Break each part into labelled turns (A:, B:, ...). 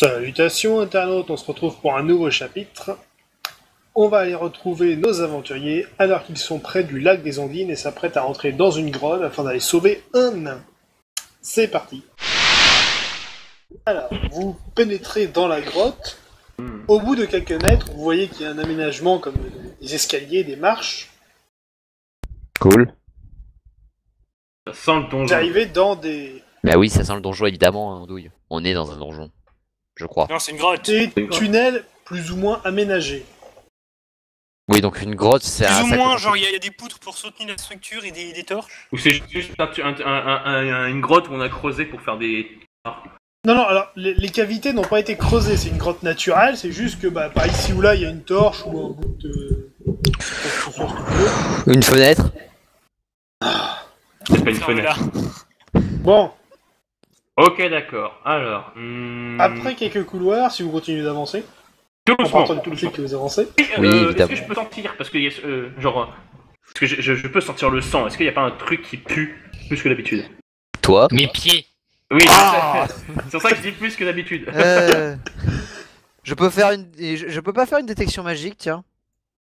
A: Salutations internautes, on se retrouve pour un nouveau chapitre. On va aller retrouver nos aventuriers alors qu'ils sont près du lac des Ondines et s'apprêtent à rentrer dans une grotte afin d'aller sauver un nain. C'est parti. Alors, vous pénétrez dans la grotte. Au bout de quelques mètres, vous voyez qu'il y a un aménagement comme des escaliers, des marches.
B: Cool.
C: Ça sent le donjon.
A: Vous arrivez dans des
B: Bah oui, ça sent le donjon évidemment, Andouille. On est dans un donjon, je crois.
D: Non, c'est une grotte.
A: tunnels plus ou moins aménagés.
B: Oui, donc une grotte, c'est
D: Plus
B: un...
D: ou
B: ça
D: moins,
B: commence-
D: genre il y a des poutres pour soutenir la structure et des torches.
C: Ou c'est juste une grotte où on a creusé pour faire des...
A: Non, alors, les cavités n'ont pas été creusées, c'est une grotte naturelle, c'est juste que, par ici ou là, il y a une torche ou un bout de...
B: Une fenêtre.
C: C'est pas une
D: Ça,
C: fenêtre.
D: là.
A: Bon,
C: Ok, d'accord. Alors...
A: après quelques couloirs, si vous continuez d'avancer,
C: Tout
A: en
C: doucement,
A: partant du
C: tout
A: principe
C: doucement.
A: que vous avancez,
B: Oui,
C: Est-ce
B: évidemment.
C: que je peux sentir, parce que y a, genre... Parce que je peux sentir le sang, est-ce qu'il n'y a pas un truc qui pue plus que d'habitude?
B: Toi.
E: Mes pieds.
C: Oui, c'est pour ça que je dis plus que d'habitude.
F: Je peux faire une. Je peux pas faire une détection magique, tiens.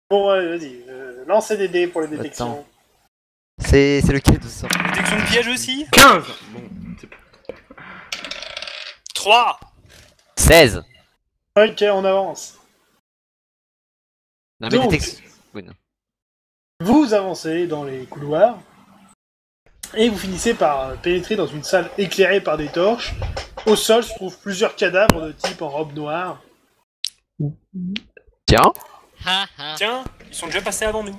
A: bon, ouais, vas-y, lancez des dés pour les détections.
F: Attends. C'est lequel de ça?
D: Détection de piège aussi.
C: 15. Bon, c'est pas...
D: 3.
B: 16.
A: Ok, on avance.
F: Non mais
A: Donc,
F: détection. Oui, non.
A: vous avancez dans les couloirs, et vous finissez par pénétrer dans une salle éclairée par des torches. Au sol se trouvent plusieurs cadavres de type en robe noire.
B: Tiens.
E: Ha ha.
D: Tiens, ils sont déjà passés avant nous.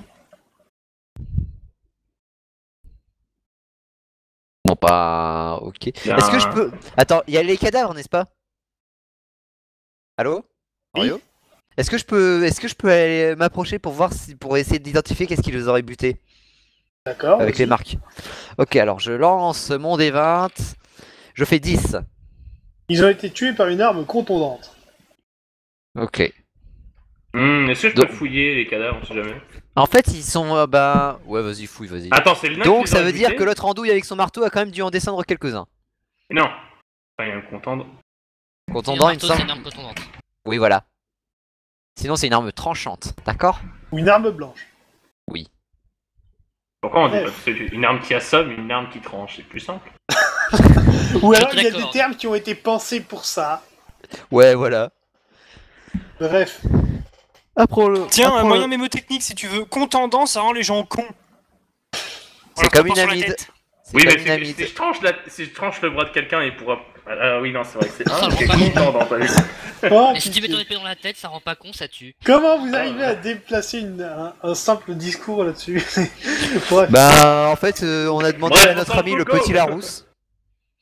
F: Bon pas. Ok.
C: y a
F: Est-ce que
C: un-
F: je peux. Attends, il y a les cadavres, n'est-ce pas? Allô?
A: Oui.
F: Mario? Est-ce que je peux aller m'approcher pour voir si. Pour essayer d'identifier qu'est-ce qui les aurait butés?
A: D'accord.
F: Avec les marques. Ok, alors je lance mon D20. Je fais 10.
A: Ils ont été tués par une arme contondante.
F: Ok.
C: Est-ce que je peux
F: Donc-
C: fouiller les cadavres, on sait jamais?
F: En fait, ils sont. Ouais, vas-y, fouille, vas-y.
C: Attends, c'est le nain
F: Donc
C: qui les
F: ça
C: aurait
F: veut dire
C: butés
F: que l'autre andouille avec son marteau a quand même dû en descendre quelques-uns.
C: Non. Enfin, il y a un contendre.
F: Contondant, il me
E: C'est une
F: semble.
E: arme contondante.
F: Oui, voilà. Sinon, c'est une arme tranchante, d'accord?
A: Ou une arme blanche.
C: Pourquoi on dit
A: Ouais.
C: pas que c'est une arme qui assomme, une arme qui tranche? C'est plus simple.
A: Ou
E: Je
A: alors
E: te
A: il y a des
E: l'accorde.
A: termes qui ont été pensés pour ça.
F: Ouais, voilà.
A: Bref.
D: Tiens, un moyen mémotechnique si tu veux. Contendant, ça rend les gens cons.
F: C'est comme une amide.
C: Oui, mais
F: comme une amide.
C: si je tranche le bras de quelqu'un et pour... Ah oui, non, c'est vrai que c'est
E: Ça
C: un
E: le
C: qui est
E: rend pas
C: contendant, t'as vu.
A: Oh,
E: Et si tu mets
A: pitié.
E: ton épée dans la tête, ça rend pas con, ça tue.
A: Comment vous arrivez à déplacer un simple discours là-dessus? Bref.
F: Bah, en fait, on a demandé
C: Bref,
F: à
C: on
F: notre
C: s'en
F: ami
C: fout,
F: le
C: go.
F: petit Larousse.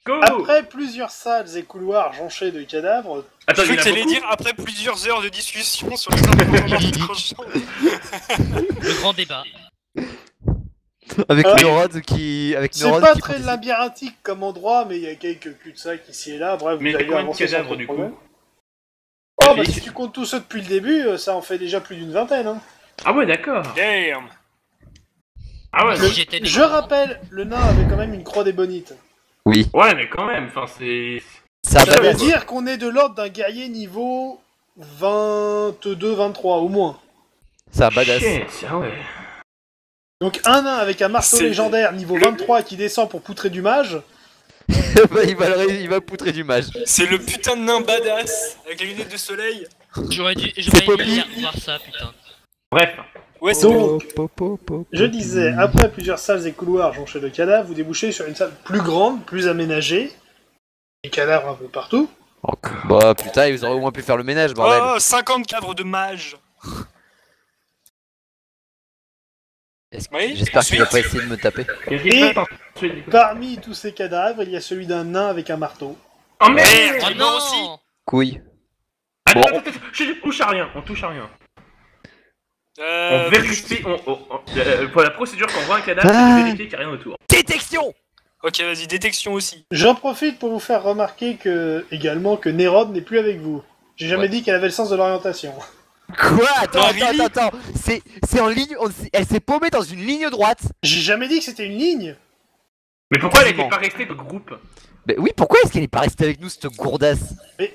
C: Go.
A: Après plusieurs salles et couloirs jonchés de cadavres,
C: Attends,
D: Je
C: il y
D: crois
C: en
D: que
C: a
D: t'allais
C: beaucoup.
D: dire après plusieurs heures de discussion sur les armes tranchantes.
E: Le grand débat.
F: Avec
A: Ah.
F: Neurode qui. Avec
A: c'est
F: Neurode
A: pas
F: qui
A: très
F: participe.
A: labyrinthique comme endroit, mais il y a quelques cul-de-sac ici et là. Bref,
C: Mais
A: vous
C: il y a
A: allez
C: combien de
A: avancer sans
C: cadavres,
A: trop de
C: du coup?
A: problème. Oh, bah si tu comptes tout ça depuis le début, ça en fait déjà plus d'une vingtaine. Hein.
C: Ah ouais, d'accord.
D: Damn.
C: Ah ouais,
E: Si j'étais
A: Je rappelle, le nain avait quand même une croix des bonites.
F: Oui,
C: ouais, mais quand même, enfin, c'est...
F: ça
A: Ça
F: va
A: veut
F: être.
A: dire qu'on est de l'ordre d'un guerrier niveau 22-23 au moins.
F: Ça badass.
C: Shit, ah ouais.
A: Donc un nain avec un marteau
D: C'est-
A: légendaire niveau
D: le-
A: 23 qui descend pour poutrer du mage.
F: Bah, il va poutrer du mage.
D: C'est le putain de nain badass avec les lunettes de soleil.
E: J'aurais
F: C'est Poppy.
E: aimé voir ça, putain.
C: Bref.
D: Ouais, c'est
A: Donc, je disais, après plusieurs salles et couloirs jonchés de cadavres, vous débouchez sur une salle plus grande, plus aménagée. Des cadavres un peu partout.
F: Bah putain, ils auraient au moins pu faire le ménage, bordel.
D: Oh, 50 cadres de mages. Oui,
F: J'espère qu'il va
D: ensuite.
F: pas essayer de me taper.
C: Qu'est-ce qui
A: Et-
C: se passe ensuite, du coup?
A: Parmi tous ces cadavres, il y a celui d'un nain avec un marteau.
C: Oh merde!
D: Merde.
E: Oh
D: Il meurt
E: non
D: aussi.
F: Couille.
C: Attends,
F: Bon.
C: attends, on touche à rien, on touche à rien. On vérifie, pour la procédure, quand on voit un cadavre,
F: Ah.
C: on vérifie qu'il n'y a rien autour.
F: Détection.
D: Ok, vas-y, détection aussi.
A: J'en profite pour vous faire remarquer également que Nérode n'est plus avec vous. J'ai jamais
F: Ouais.
A: dit qu'elle avait le sens de l'orientation.
F: Quoi? Attends,
D: Ah,
F: attends,
D: really
F: attends, attends. C'est en ligne. Elle s'est paumée dans une ligne droite.
A: J'ai jamais dit que c'était une ligne.
C: Mais pourquoi elle
F: Quasiment.
C: n'était pas restée de groupe?
F: Mais oui, pourquoi est-ce qu'elle est pas restée avec nous, cette gourdasse?
A: Mais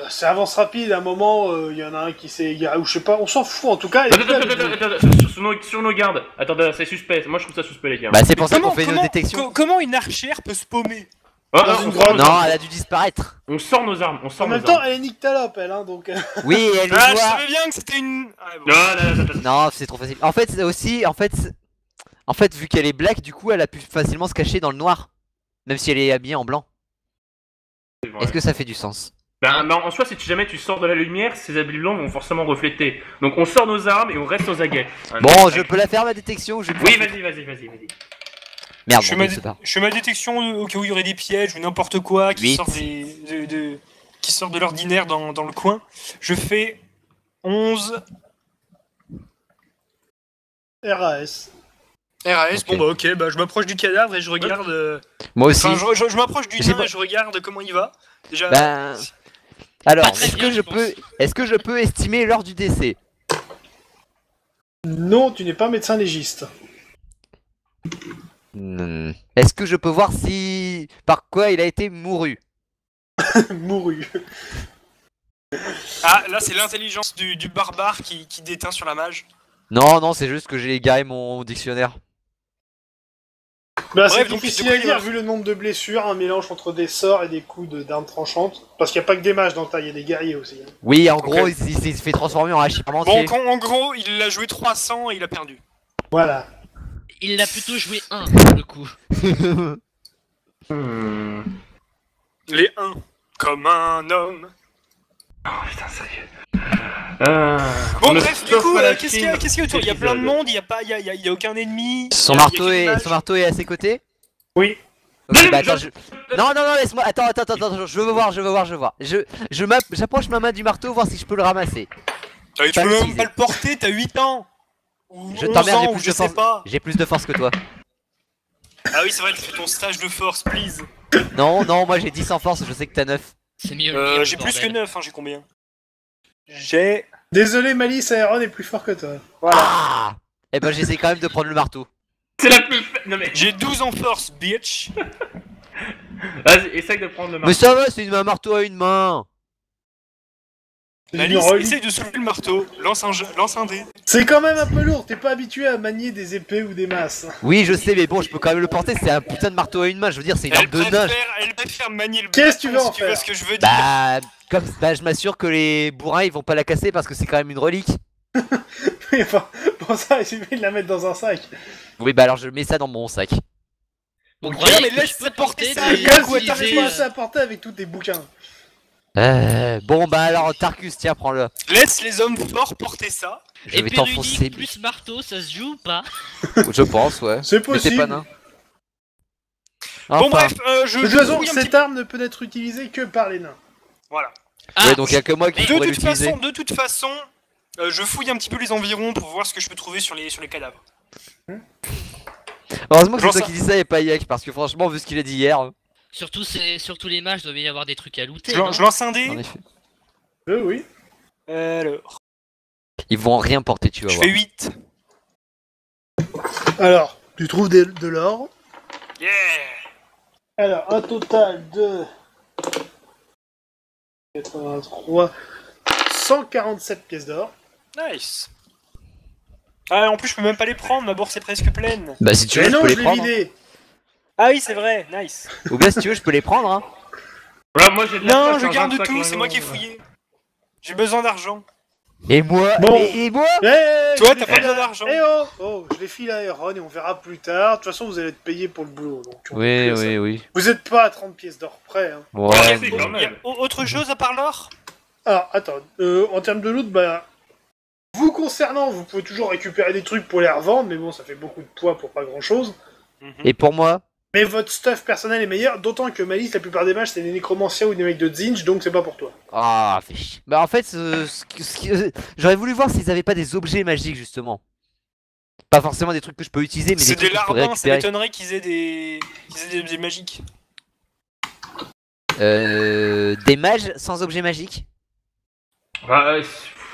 A: c'est avance rapide, à un moment, il y en a un qui s'est égaré, ou je sais pas, on s'en fout en tout cas. elle est là, avec nous.
C: Attends, sur nos gardes. Attends, c'est suspect. Moi, je trouve ça suspect, les gars.
F: Bah, c'est pour ça qu'on fait nos détections.
D: Comment une archère peut se paumer?
C: Oh,
A: dans
C: on
A: une
C: sort
A: grotte.
C: nos
F: Non,
C: armes.
F: elle a dû disparaître.
C: On sort nos armes. On sort
A: En
C: nos
A: même temps,
C: armes.
A: elle est nyctalope, elle, hein, donc...
F: Oui, elle est
D: Ah, je
F: noire.
D: savais bien que c'était une. Ah, bon.
F: Non, c'est trop facile. En fait, c'est aussi, en fait, vu qu'elle est black, du coup, elle a pu facilement se cacher dans le noir, même si elle est habillée en blanc. Est-ce que ça fait du sens?
C: Ben, en soi, si jamais tu sors de la lumière, ces habits blancs vont forcément refléter. Donc on sort nos armes et on reste aux aguets.
F: Bon, je peux la faire ma détection ou je...
C: Oui, vas-y.
F: Merde,
D: Je fais,
F: bon,
D: ma
F: c'est pas.
D: je fais ma détection au cas où il y aurait des pièges ou n'importe quoi qui
F: Huit.
D: sort, qui sort de l'ordinaire dans le coin. Je fais 11
A: RAS.
D: RAS.
F: Ok.
D: Bon bah ok, bah je m'approche du cadavre et je regarde.
F: Moi aussi.
D: Enfin, je m'approche du
F: J'ai
D: nain
F: pas-
D: et je regarde comment il va. Déjà.
F: Ben... Alors,
E: Pas très bien, je pense.
F: est-ce que je peux estimer l'heure du décès?
A: Non, tu n'es pas médecin légiste.
F: Est-ce que je peux voir si... par quoi il a été mouru?
A: Mouru.
D: Ah, là c'est l'intelligence du barbare qui déteint sur la mage.
F: Non, c'est juste que j'ai égaré mon dictionnaire.
A: Bah,
D: Bref,
A: c'est
D: donc,
A: difficile
D: de quoi
A: à
D: il
A: dire
D: va
A: vu le nombre de blessures, un mélange entre des sorts et des coups d'armes tranchantes. Parce qu'il n'y a pas que des mages dans le tas, il y a des guerriers aussi. Hein.
F: Oui, en gros, il s'est fait transformer en hachi
D: Bon,
F: parmentier.
D: en gros, il a joué 300 et il a perdu.
A: Voilà.
E: Il l'a plutôt joué 1 pour le coup.
D: Les 1. Comme un homme.
C: Oh putain, sérieux.
D: Bon,
C: On ne
D: bref, du
C: sauve
D: coup,
C: pas la
D: qu'est-ce qu'il y a
C: Chine,
D: qu'est-ce qu'il y a autour? Il y a plein de
C: épisode.
D: monde, il y a aucun ennemi.
F: Son
D: il y a
F: marteau
D: que des mages.
F: son marteau est à ses côtés?
A: Oui.
F: Ok, bah attends, Non, laisse-moi. Attends, je veux voir. J'approche ma main du marteau, voir si je peux le ramasser.
D: Tu
F: Pas
D: peux même
F: utiliser.
D: pas le porter, t'as 8 ans. Ou
F: Je
D: 11
F: t'emmerde, j'ai
D: ans,
F: plus
D: ou je
F: de
D: sais
F: force.
D: pas.
F: J'ai plus de force que toi.
D: Ah oui, c'est vrai, tu fais ton stage de force, please.
F: Non, moi j'ai 10 en force, je sais que t'as 9.
E: C'est mieux. le
D: J'ai
E: le
D: plus que
E: bordel.
D: 9, hein, j'ai combien? J'ai...
A: Désolé, Malice, Aeron est plus fort que toi.
F: Ah Eh ben j'essaie quand même de prendre le marteau.
C: C'est la plus. Non mais.
D: J'ai 12 en force, bitch.
C: Vas-y, essaye de prendre le
F: Mais
C: marteau.
F: ça va, c'est un marteau à une main.
A: C'est une
D: Alice,
A: relique.
D: essaye de soulever le marteau, lance un dé.
A: C'est quand même un peu lourd, t'es pas habitué à manier des épées ou des masses.
F: Oui, je sais, mais bon, je peux quand même le porter, c'est un putain de marteau à une main, je veux dire, c'est une arme de nain.
D: Elle préfère manier le
A: Qu'est-ce que tu veux
D: bâton,
A: en
D: si tu vois
A: faire
D: ce que je veux dire.
F: Bah, je m'assure que les bourrins ils vont pas la casser parce que c'est quand même une relique.
A: Oui, enfin, pour ça, il suffit de la mettre dans un sac.
F: Oui, bah alors je mets ça dans mon sac.
E: Vous
D: Ouais,
E: croyez
D: mais
E: que
D: laisse
E: je peux
D: porter
E: porter
D: ça,
E: des-
A: Quel coup
E: utiliser,
A: t'arrives pas à s'apporter avec tous tes bouquins.
F: Bon, bah alors, Tarkus, tiens, prends-le.
D: Laisse les hommes forts porter ça.
F: Je
E: Et
F: vais
E: puis
F: t'enfoncer.
E: Rudy plus marteau, ça se joue ou pas?
F: Je pense, ouais.
A: C'est
F: Mais t'es
A: possible.
F: pas nain.
D: Bon
F: Enfin.
D: bref, je
A: De toute façon,
D: fouille un petit
A: cette
D: peu.
A: arme ne peut être utilisée que par les nains.
D: Voilà.
F: Ouais, donc y'a que moi qui
E: mais
F: pourrais l'utiliser.
D: De toute façon, je fouille un petit peu les environs pour voir ce que je peux trouver sur les cadavres.
F: Heureusement que c'est
D: Genre
F: toi
D: ça.
F: qui dis ça et pas Yek, parce que franchement, vu ce qu'il a dit hier,
E: Surtout les mages, doit y avoir des trucs à looter.
D: Je,
E: non
D: je lance un dé.
F: en effet.
A: Oui.
D: Alors,
F: Ils vont rien porter, tu vas
D: je
F: voir.
D: fais 8.
A: Alors, tu trouves de l'or.
D: Yeah.
A: Alors, un total de 83, 147 pièces d'or.
D: Nice. Ah, en plus, je peux même pas les prendre, ma bourse est presque pleine.
F: Bah, si tu veux,
A: Mais
F: je
A: non,
F: peux
A: je
F: les
A: l'ai
F: prendre.
A: vidé.
D: Ah oui, c'est vrai, nice.
F: Ou bien, si tu veux, je peux les prendre, hein.
C: Voilà, moi j'ai de la
D: Non,
C: place,
D: je
C: un
D: garde
C: 25
D: tout, c'est moi qui ai
C: lingots.
D: fouillé. J'ai besoin d'argent.
F: Et moi
A: Bon.
F: et moi
A: je
D: Toi, t'as
A: les
D: pas
A: file
D: besoin
A: à-
D: d'argent.
A: Eh oh, oh, je les file à Aeron et on verra plus tard. De toute façon, vous allez être payé pour le boulot. Donc on
F: Oui,
A: fait ça.
F: oui.
A: Vous êtes pas à 30 pièces d'or près. Hein.
C: Ouais,
F: Ouais,
C: c'est
F: bon.
C: quand même.
D: Y a autre chose à part l'or?
A: Alors, attends, en termes de loot, bah. Vous concernant, vous pouvez toujours récupérer des trucs pour les revendre, mais bon, ça fait beaucoup de poids pour pas grand chose.
F: Et pour moi
A: Mais votre stuff personnel est meilleur, d'autant que Malice, la plupart des mages, c'est des nécromanciens ou des mecs de Zinj, donc c'est pas pour toi.
F: Ah, fais chier. Bah, en fait, j'aurais voulu voir s'ils avaient pas des objets magiques, justement. Pas forcément des trucs que je peux utiliser, mais
D: C'est
F: des trucs
D: des
F: que je pourrais
D: larbins, ça
F: récupérer.
D: m'étonnerait qu'ils aient des objets magiques.
F: Des mages sans objets magiques.
C: Ah,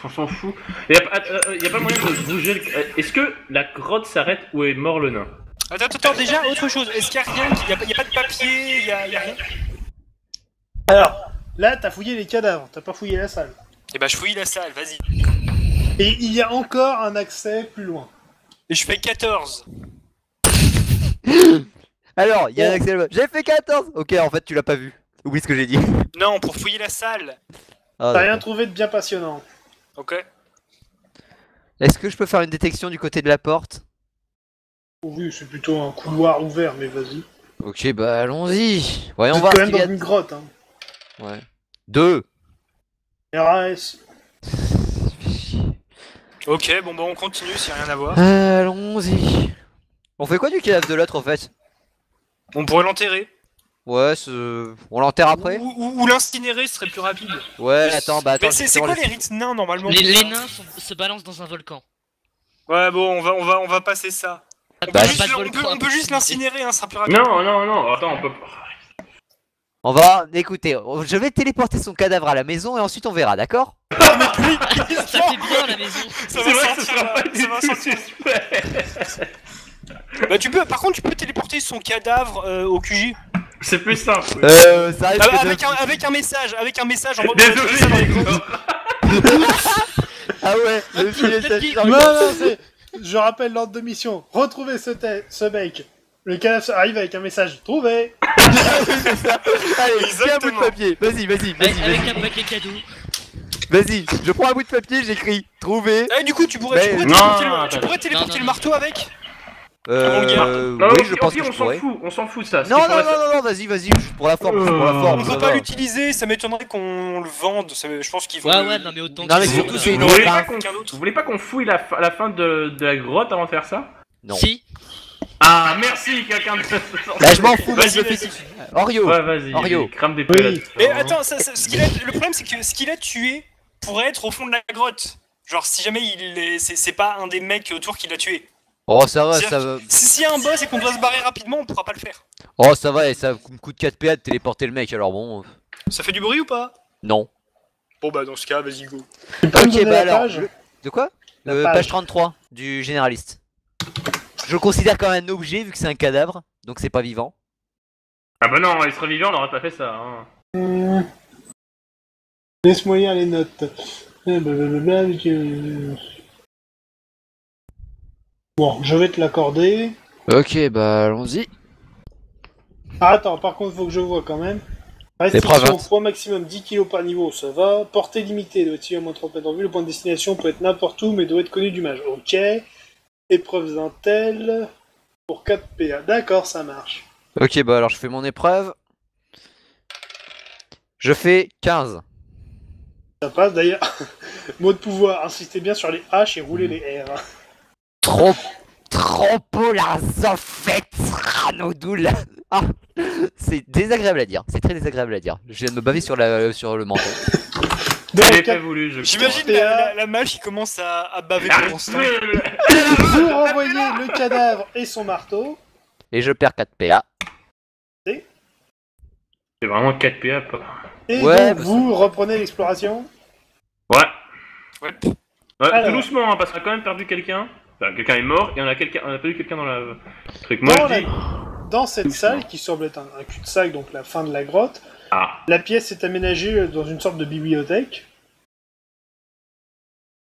C: on s'en fout. Y a pas moyen de bouger le... Est-ce que la grotte s'arrête où est mort le nain?
D: Attends, déjà, autre chose. Est-ce qu'il y a rien? Y a pas de papier? Y a rien?
A: Alors, là, t'as fouillé les cadavres, t'as pas fouillé la salle.
D: Et bah je fouille la salle, vas-y.
A: Et il y a encore un accès plus loin.
D: Et je fais 14.
F: Alors, il y a un accès là-bas. J'ai fait 14. Ok, en fait, tu l'as pas vu. Oublie ce que j'ai dit.
D: Non, pour fouiller la salle.
F: Ah,
A: T'as rien
F: d'accord.
A: trouvé de bien passionnant.
D: Ok.
F: Est-ce que je peux faire une détection du côté de la porte?
A: Oui, c'est plutôt un couloir ouvert, mais vas-y.
F: Ok, bah allons-y. Voyons
A: Vous êtes
F: voir
A: quand
F: ce
A: même
F: qu'il y
A: dans
F: a.
A: une grotte, hein.
F: Ouais. 2.
A: RAS.
D: Ok, bon bah on continue s'il y a rien à voir.
F: Allons-y. On fait quoi du cadavre de l'autre en fait?
D: On pourrait l'enterrer.
F: Ouais, on l'enterre après?
D: Ou l'incinérer, ce serait plus rapide.
F: Ouais, attends, bah attends.
D: Mais c'est
F: justement,
D: quoi
F: le-
D: les rites nains normalement?
E: Les nains se balancent dans un volcan.
D: Ouais, bon, on va passer ça. On
F: Bah,
D: peut
E: Pas
D: juste,
E: de volcan à
D: on peut juste
E: proximité.
D: l'incinérer, hein, ce sera plus rapide.
C: Non, attends, on peut.
F: On va, écoutez, je vais téléporter son cadavre à la maison et ensuite on verra, d'accord?
E: Ça fait bien la maison.
D: Ça
C: C'est
D: va
C: vrai que ce
D: sortir,
C: sera pas
D: ça
C: du
D: va
C: tout
D: sortir.
C: suspect.
D: Bah tu peux, par contre tu peux téléporter son cadavre au QG.
C: C'est plus simple.
F: Ça risque de...
D: Avec un message en mode.
C: Désolé, Nico.
F: Ah ouais, le filet
E: Peut-être qu'il-
F: sèche.
A: Non, non, c'est... Je rappelle l'ordre de mission. Retrouvez ce mec. Le cadavre arrive avec un message. Trouvé.
F: Allez, tiens un bout de
D: Exactement.
F: papier. Vas-y.
E: Avec un paquet cadeau.
F: Vas-y, je prends un bout de papier, j'écris trouver.
D: Eh, du coup, tu pourrais
C: Non,
D: téléporter
E: non,
D: le marteau avec.
C: Non,
F: Oui,
C: au
F: je
C: pire,
F: pense que je
C: on s'en
F: pourrais.
C: fout, on s'en fout de ça.
F: Non, vas-y, juste pour la forme, juste pour la
D: On
F: forme.
D: peut
F: ça
D: pas
F: va.
D: l'utiliser, ça m'étonnerait qu'on le vende. Je pense qu'il vaut.
E: Ouais, non, mais autant
F: Non, mais
E: que
F: surtout, c'est une
C: Vous voulez
F: autre,
C: pas
F: hein.
C: vous voulez pas qu'on fouille la fin de la grotte avant de faire ça?
F: Non.
E: Si.
C: Ah, merci, quelqu'un de.
F: Là, je m'en fous, moi, je le
D: Vas-y,
F: fais. Oreo.
C: Ouais, vas-y,
F: Mario.
C: crame des
A: Oui.
C: pellets.
D: Et attends, le problème c'est que ce qu'il a tué pourrait être au fond de la grotte. Genre, si jamais c'est pas un des mecs autour qui l'a tué.
F: Oh, ça va,
D: C'est-à-dire
F: ça va.
D: S'il y a un boss et qu'on doit se barrer rapidement, on pourra pas le faire.
F: Oh, ça va, et ça me coûte 4 PA de téléporter le mec, alors bon.
D: Ça fait du bruit ou pas?
F: Non.
D: Bon bah dans ce cas, vas-y go.
A: Tu peux me
F: Ok,
A: donner
F: bah
A: la
F: alors.
A: page
F: De quoi
A: La
F: Page
A: page.
F: 33 du généraliste. Je le considère comme un objet vu que c'est un cadavre, donc c'est pas vivant.
C: Ah bah non, il serait vivant, on aurait pas fait ça. Hein.
A: Laisse-moi lire les notes. Blablabla, Bon, je vais te l'accorder.
F: Ok, bah allons-y.
A: Ah, attends, par contre, faut que je vois quand même.
F: L'épreuve,
A: Restriction,
F: hein.
A: poids maximum 10 kg par niveau, ça va. Portée limitée, doit être à moins 30 mètres en vue. Le point de destination peut être n'importe où, mais doit être connu du mage. Ok. Épreuve d'un tel. Pour 4 PA. D'accord, ça marche.
F: Ok, bah alors je fais mon épreuve. Je fais 15.
A: Ça passe d'ailleurs. Mot de pouvoir, insistez bien sur les H et roulez les R.
F: Tropolarzofetranodoul. Ah, c'est désagréable à dire. C'est très désagréable à dire. Je viens de me baver sur le menton.
A: Donc,
C: Elle est pas voulu, je
D: J'imagine
A: PA.
D: la mage qui commence à baver
C: Ah,
D: pour l'instant.
A: vous renvoyez le cadavre et son marteau.
F: Et je perds 4 PA.
C: C'est vraiment 4 PA, pas.
A: Et
F: Ouais,
A: donc,
F: bah,
A: vous reprenez l'exploration.
C: Ouais.
D: Ouais.
C: Ouais,
A: Alors.
C: tout doucement, hein, parce qu'on a quand même perdu quelqu'un. Enfin, quelqu'un est mort et on a perdu quelqu'un dans la truc. Moi,
A: Dans,
C: je dis.
A: dans cette
C: Doucement.
A: salle, qui semble être un cul-de-sac, donc la fin de la grotte,
C: Ah.
A: la pièce est aménagée dans une sorte de bibliothèque.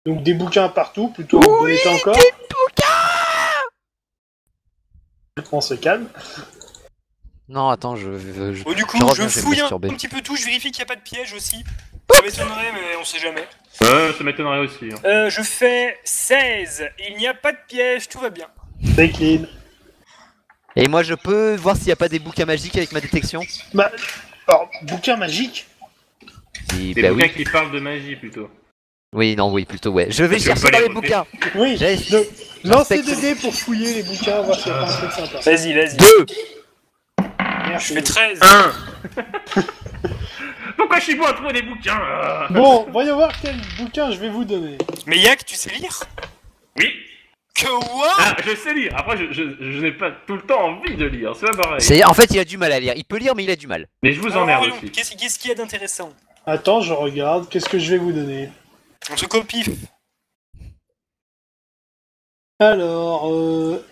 A: Donc des bouquins partout, plutôt en bon état encore. On se calme.
F: Non, attends, je
D: Bon, du coup,
F: je
D: je
F: reviens, je vais me
D: fouille un
F: masturber.
D: petit peu tout, je vérifie qu'il n'y a pas de piège aussi. Ça m'étonnerait, mais on sait jamais.
C: Ouais, ça m'étonnerait aussi. Hein.
D: Je fais 16. Il n'y a pas de piège, tout va bien.
A: C'est clean.
F: Et moi, je peux voir s'il n'y a pas des bouquins magiques avec ma détection?
A: Bah, alors, bouquin magique.
F: Si,
C: Des
F: bah
C: bouquins
F: oui.
C: qui parlent de magie plutôt.
F: Oui, non, oui, plutôt, ouais. Je vais
C: Parce que
F: chercher
C: faut
F: dans
C: les
F: les
C: voter.
F: bouquins.
A: Oui,
F: J'ai-
A: donc, lancez
F: respecte.
A: des dés pour fouiller les bouquins, voir s'il n'y a pas un truc sympa.
D: Vas-y.
F: 2.
D: Je
A: Merci.
D: fais 13.
C: 1. Pourquoi je suis bon à trouver des bouquins
A: Bon, voyons voir quel bouquin je vais vous donner.
D: Mais Yak, tu sais lire?
C: Oui.
D: Que what?
C: Ah, je sais lire. Après, je n'ai pas tout le temps envie de lire. C'est pas pareil.
F: C'est-à-dire, en fait, il a du mal à lire. Il peut lire, mais il a du mal.
C: Mais je vous
D: Alors,
C: emmerde
D: voyons,
C: aussi.
D: Qu'est-ce qu'il y a d'intéressant?
A: Attends, je regarde. Qu'est-ce que je vais vous donner?
D: Un truc au pif.
A: Alors,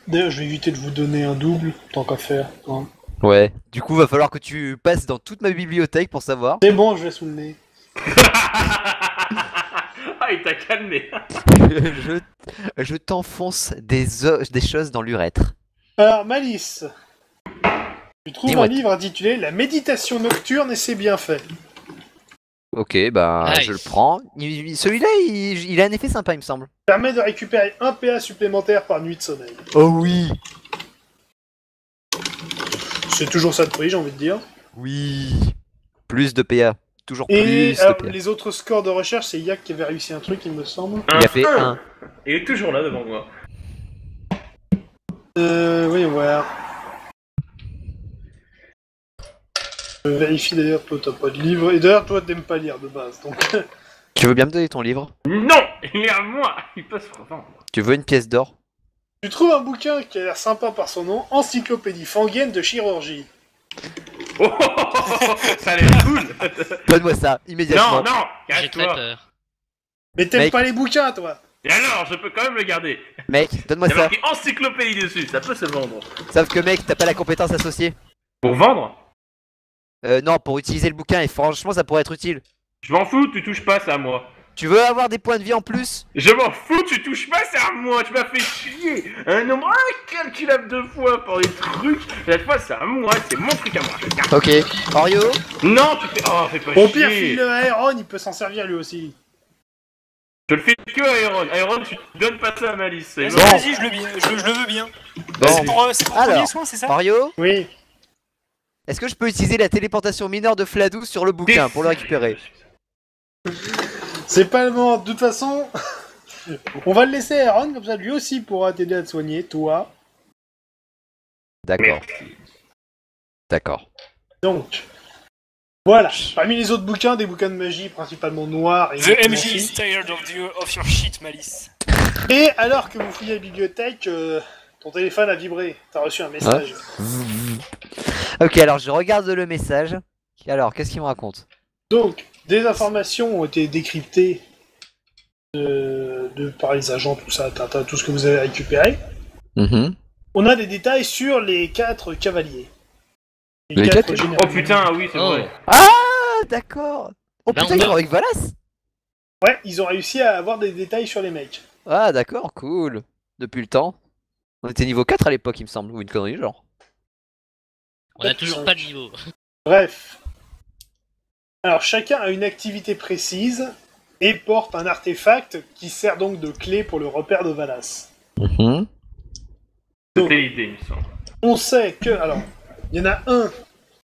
A: d'ailleurs, je vais éviter de vous donner un double, tant qu'à faire. Hein.
F: Ouais. Du coup, va falloir que tu passes dans toute ma bibliothèque pour savoir.
A: C'est bon, je vais sous le nez.
C: Ah, il t'a calmé.
F: je je t'enfonce des choses dans l'urètre.
A: Alors, Malice, tu trouves
F: Dis-moi
A: un
F: tout.
A: livre intitulé La méditation nocturne et ses bienfaits.
F: Ok, bah
E: Nice.
F: je le prends. Celui-là, il a un effet sympa, il me semble.
A: Permet de récupérer 1 PA supplémentaire par nuit de sommeil.
F: Oh oui.
A: C'est toujours ça de prix, j'ai envie de dire.
F: Oui. Plus de PA. Toujours
A: Et
F: plus de
A: alors,
F: PA.
A: les autres scores de recherche, c'est Yak qui avait réussi un truc, il me semble.
F: Il a fait 1.
C: Il est toujours là devant moi.
A: Voyons voir. Je vérifie d'ailleurs, toi t'as pas de livre. Et d'ailleurs, toi t'aimes pas lire de base, donc.
F: Tu veux bien me donner ton livre?
C: Non, il est à moi. Il peut se revendre.
F: Tu veux une pièce d'or?
A: Tu trouves un bouquin qui a l'air sympa par son nom, Encyclopédie Fangienne de chirurgie.
C: Oh, ça a l'air cool.
F: Donne-moi ça, immédiatement.
C: Non,
E: J'ai très
C: cache-toi.
E: peur.
A: Mais t'aimes
F: Mec.
A: pas les bouquins, toi?
C: Et alors, je peux quand même le garder.
F: Mec, donne-moi
C: Il y a
F: ça.
C: marqué encyclopédie dessus, ça peut se vendre.
F: Sauf que mec, t'as pas la compétence associée.
C: Pour vendre?
F: Non, pour utiliser le bouquin, et franchement, ça pourrait être utile.
C: Je m'en fous, tu touches pas, c'est à moi.
F: Tu veux avoir des points de vie en plus?
C: Je m'en fous, tu touches pas, c'est à moi, tu m'as fait chier. Un nombre incalculable de fois pour des trucs. Cette fois, c'est à moi, c'est mon truc à moi. Regarde.
F: Ok. Orio?
C: Non, tu fais. Oh, fais pas
A: Au
C: chier.
A: pire, file-le à Aaron, il peut s'en servir lui aussi.
C: Je le fais que à Iron. Iron, tu donnes pas ça à Malice. C'est
D: Vas-y,
C: non.
D: vas-y, je le veux bien.
F: Bon.
D: C'est pour
F: Alors.
D: premier soin, c'est ça?
F: Orio?
A: Oui.
F: Est-ce que je peux utiliser la téléportation mineure de Fladou sur le bouquin pour le récupérer?
A: C'est pas le moment. De toute façon, on va le laisser à Aaron, comme ça lui aussi pourra t'aider à te soigner, toi.
F: D'accord. D'accord.
A: Donc, voilà. Parmi les autres bouquins, des bouquins de magie, principalement noirs et
D: The MJ
A: nécromancie.
D: is tired of your shit, Malice.
A: Et alors que vous fouillez la bibliothèque, ton téléphone a vibré. T'as reçu un message.
F: Ok, alors je regarde le message. Alors, qu'est-ce qu'il me raconte?
A: Donc, des informations ont été décryptées par les agents, tout ça, tout ce que vous avez récupéré.
F: Mhm.
A: On a des détails sur les 4 cavaliers.
F: Les quatre-
A: généraux.
C: Oh putain, oui, c'est
E: Oh.
C: vrai.
F: Ah, d'accord. Oh
E: Bah,
F: putain,
E: on
F: ils
E: a-
F: sont avec Valas?
A: Ouais, ils ont réussi à avoir des détails sur les mecs.
F: Ah, d'accord, cool. Depuis le temps. On était niveau 4 à l'époque, il me semble, ou une connerie du genre.
E: On a toujours pas de niveau.
A: Bref. Alors, chacun a une activité précise et porte un artefact qui sert donc de clé pour le repère de Valas.
F: Mhm.
C: C'était l'idée, il me semble.
A: On sait que... Alors, il y en a un.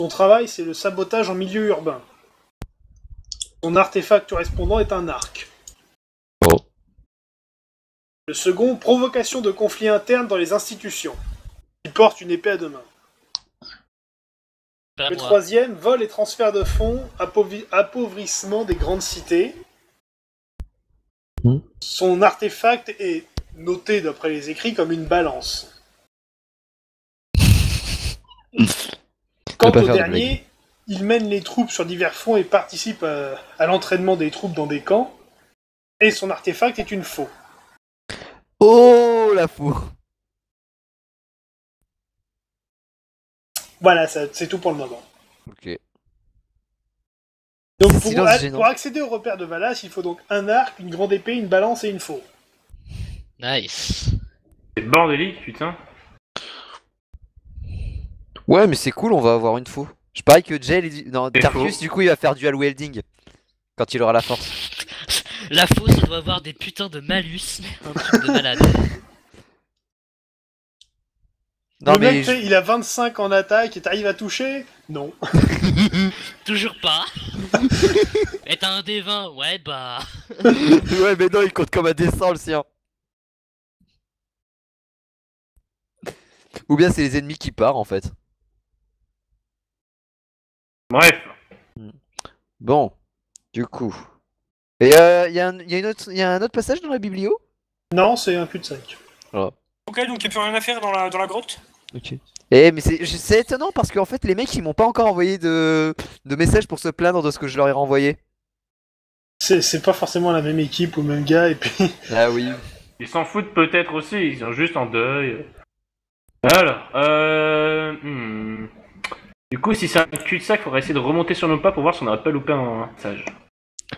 A: Son travail, c'est le sabotage en milieu urbain. Son artefact correspondant est un arc.
F: Oh.
A: Le second, provocation de conflits internes dans les institutions. Il porte une épée à deux mains.
E: Pas
A: Le
E: moi.
A: troisième, vol et transfert de fonds, appauvrissement des grandes cités.
F: Hmm.
A: Son artefact est noté d'après les écrits comme une balance. Quant
F: pas
A: au
F: faire de
A: dernier, il mène les troupes sur divers fronts et participe à l'entraînement des troupes dans des camps. Et son artefact est une faux.
F: Oh, la fou.
A: Voilà, c'est tout pour le moment.
F: Ok.
A: Donc
F: C'est silence gênant.
A: pour accéder au repère de Valas, il faut donc un arc, une grande épée, une balance et une faux.
E: Nice.
C: C'est bordélique, putain.
F: Ouais, mais c'est cool, on va avoir une faux. Je parie que Jay, non,
C: C'est
F: Tarkus,
C: faux.
F: du coup, il va faire dual wielding. Quand il aura la force.
E: La fausse, on doit avoir des putains de malus. Un truc de malade.
F: Non,
A: Le
F: mais.
A: mec, tu sais, il a 25 en attaque et t'arrives à toucher? Non.
E: Toujours pas. Et t'as un D20, ouais bah.
F: Ouais, mais non, il compte comme un descend le sien. Ou bien c'est les ennemis qui partent en fait.
C: Bref.
F: Bon, du coup. Et y a un autre passage dans la biblio?
A: Non, c'est un cul-de-sac.
D: Ok, donc y'a plus rien à faire dans la grotte?
F: Ok. Eh, mais c'est étonnant parce qu'en fait, les mecs ils m'ont pas encore envoyé de message pour se plaindre de ce que je leur ai renvoyé.
A: C'est pas forcément la même équipe ou le même gars, et puis...
F: Ah oui.
C: Ils s'en foutent peut-être aussi, ils sont juste en deuil. Alors, Du coup, si c'est un cul-de-sac, faudrait essayer de remonter sur nos pas pour voir si on n'aurait pas loupé un sage.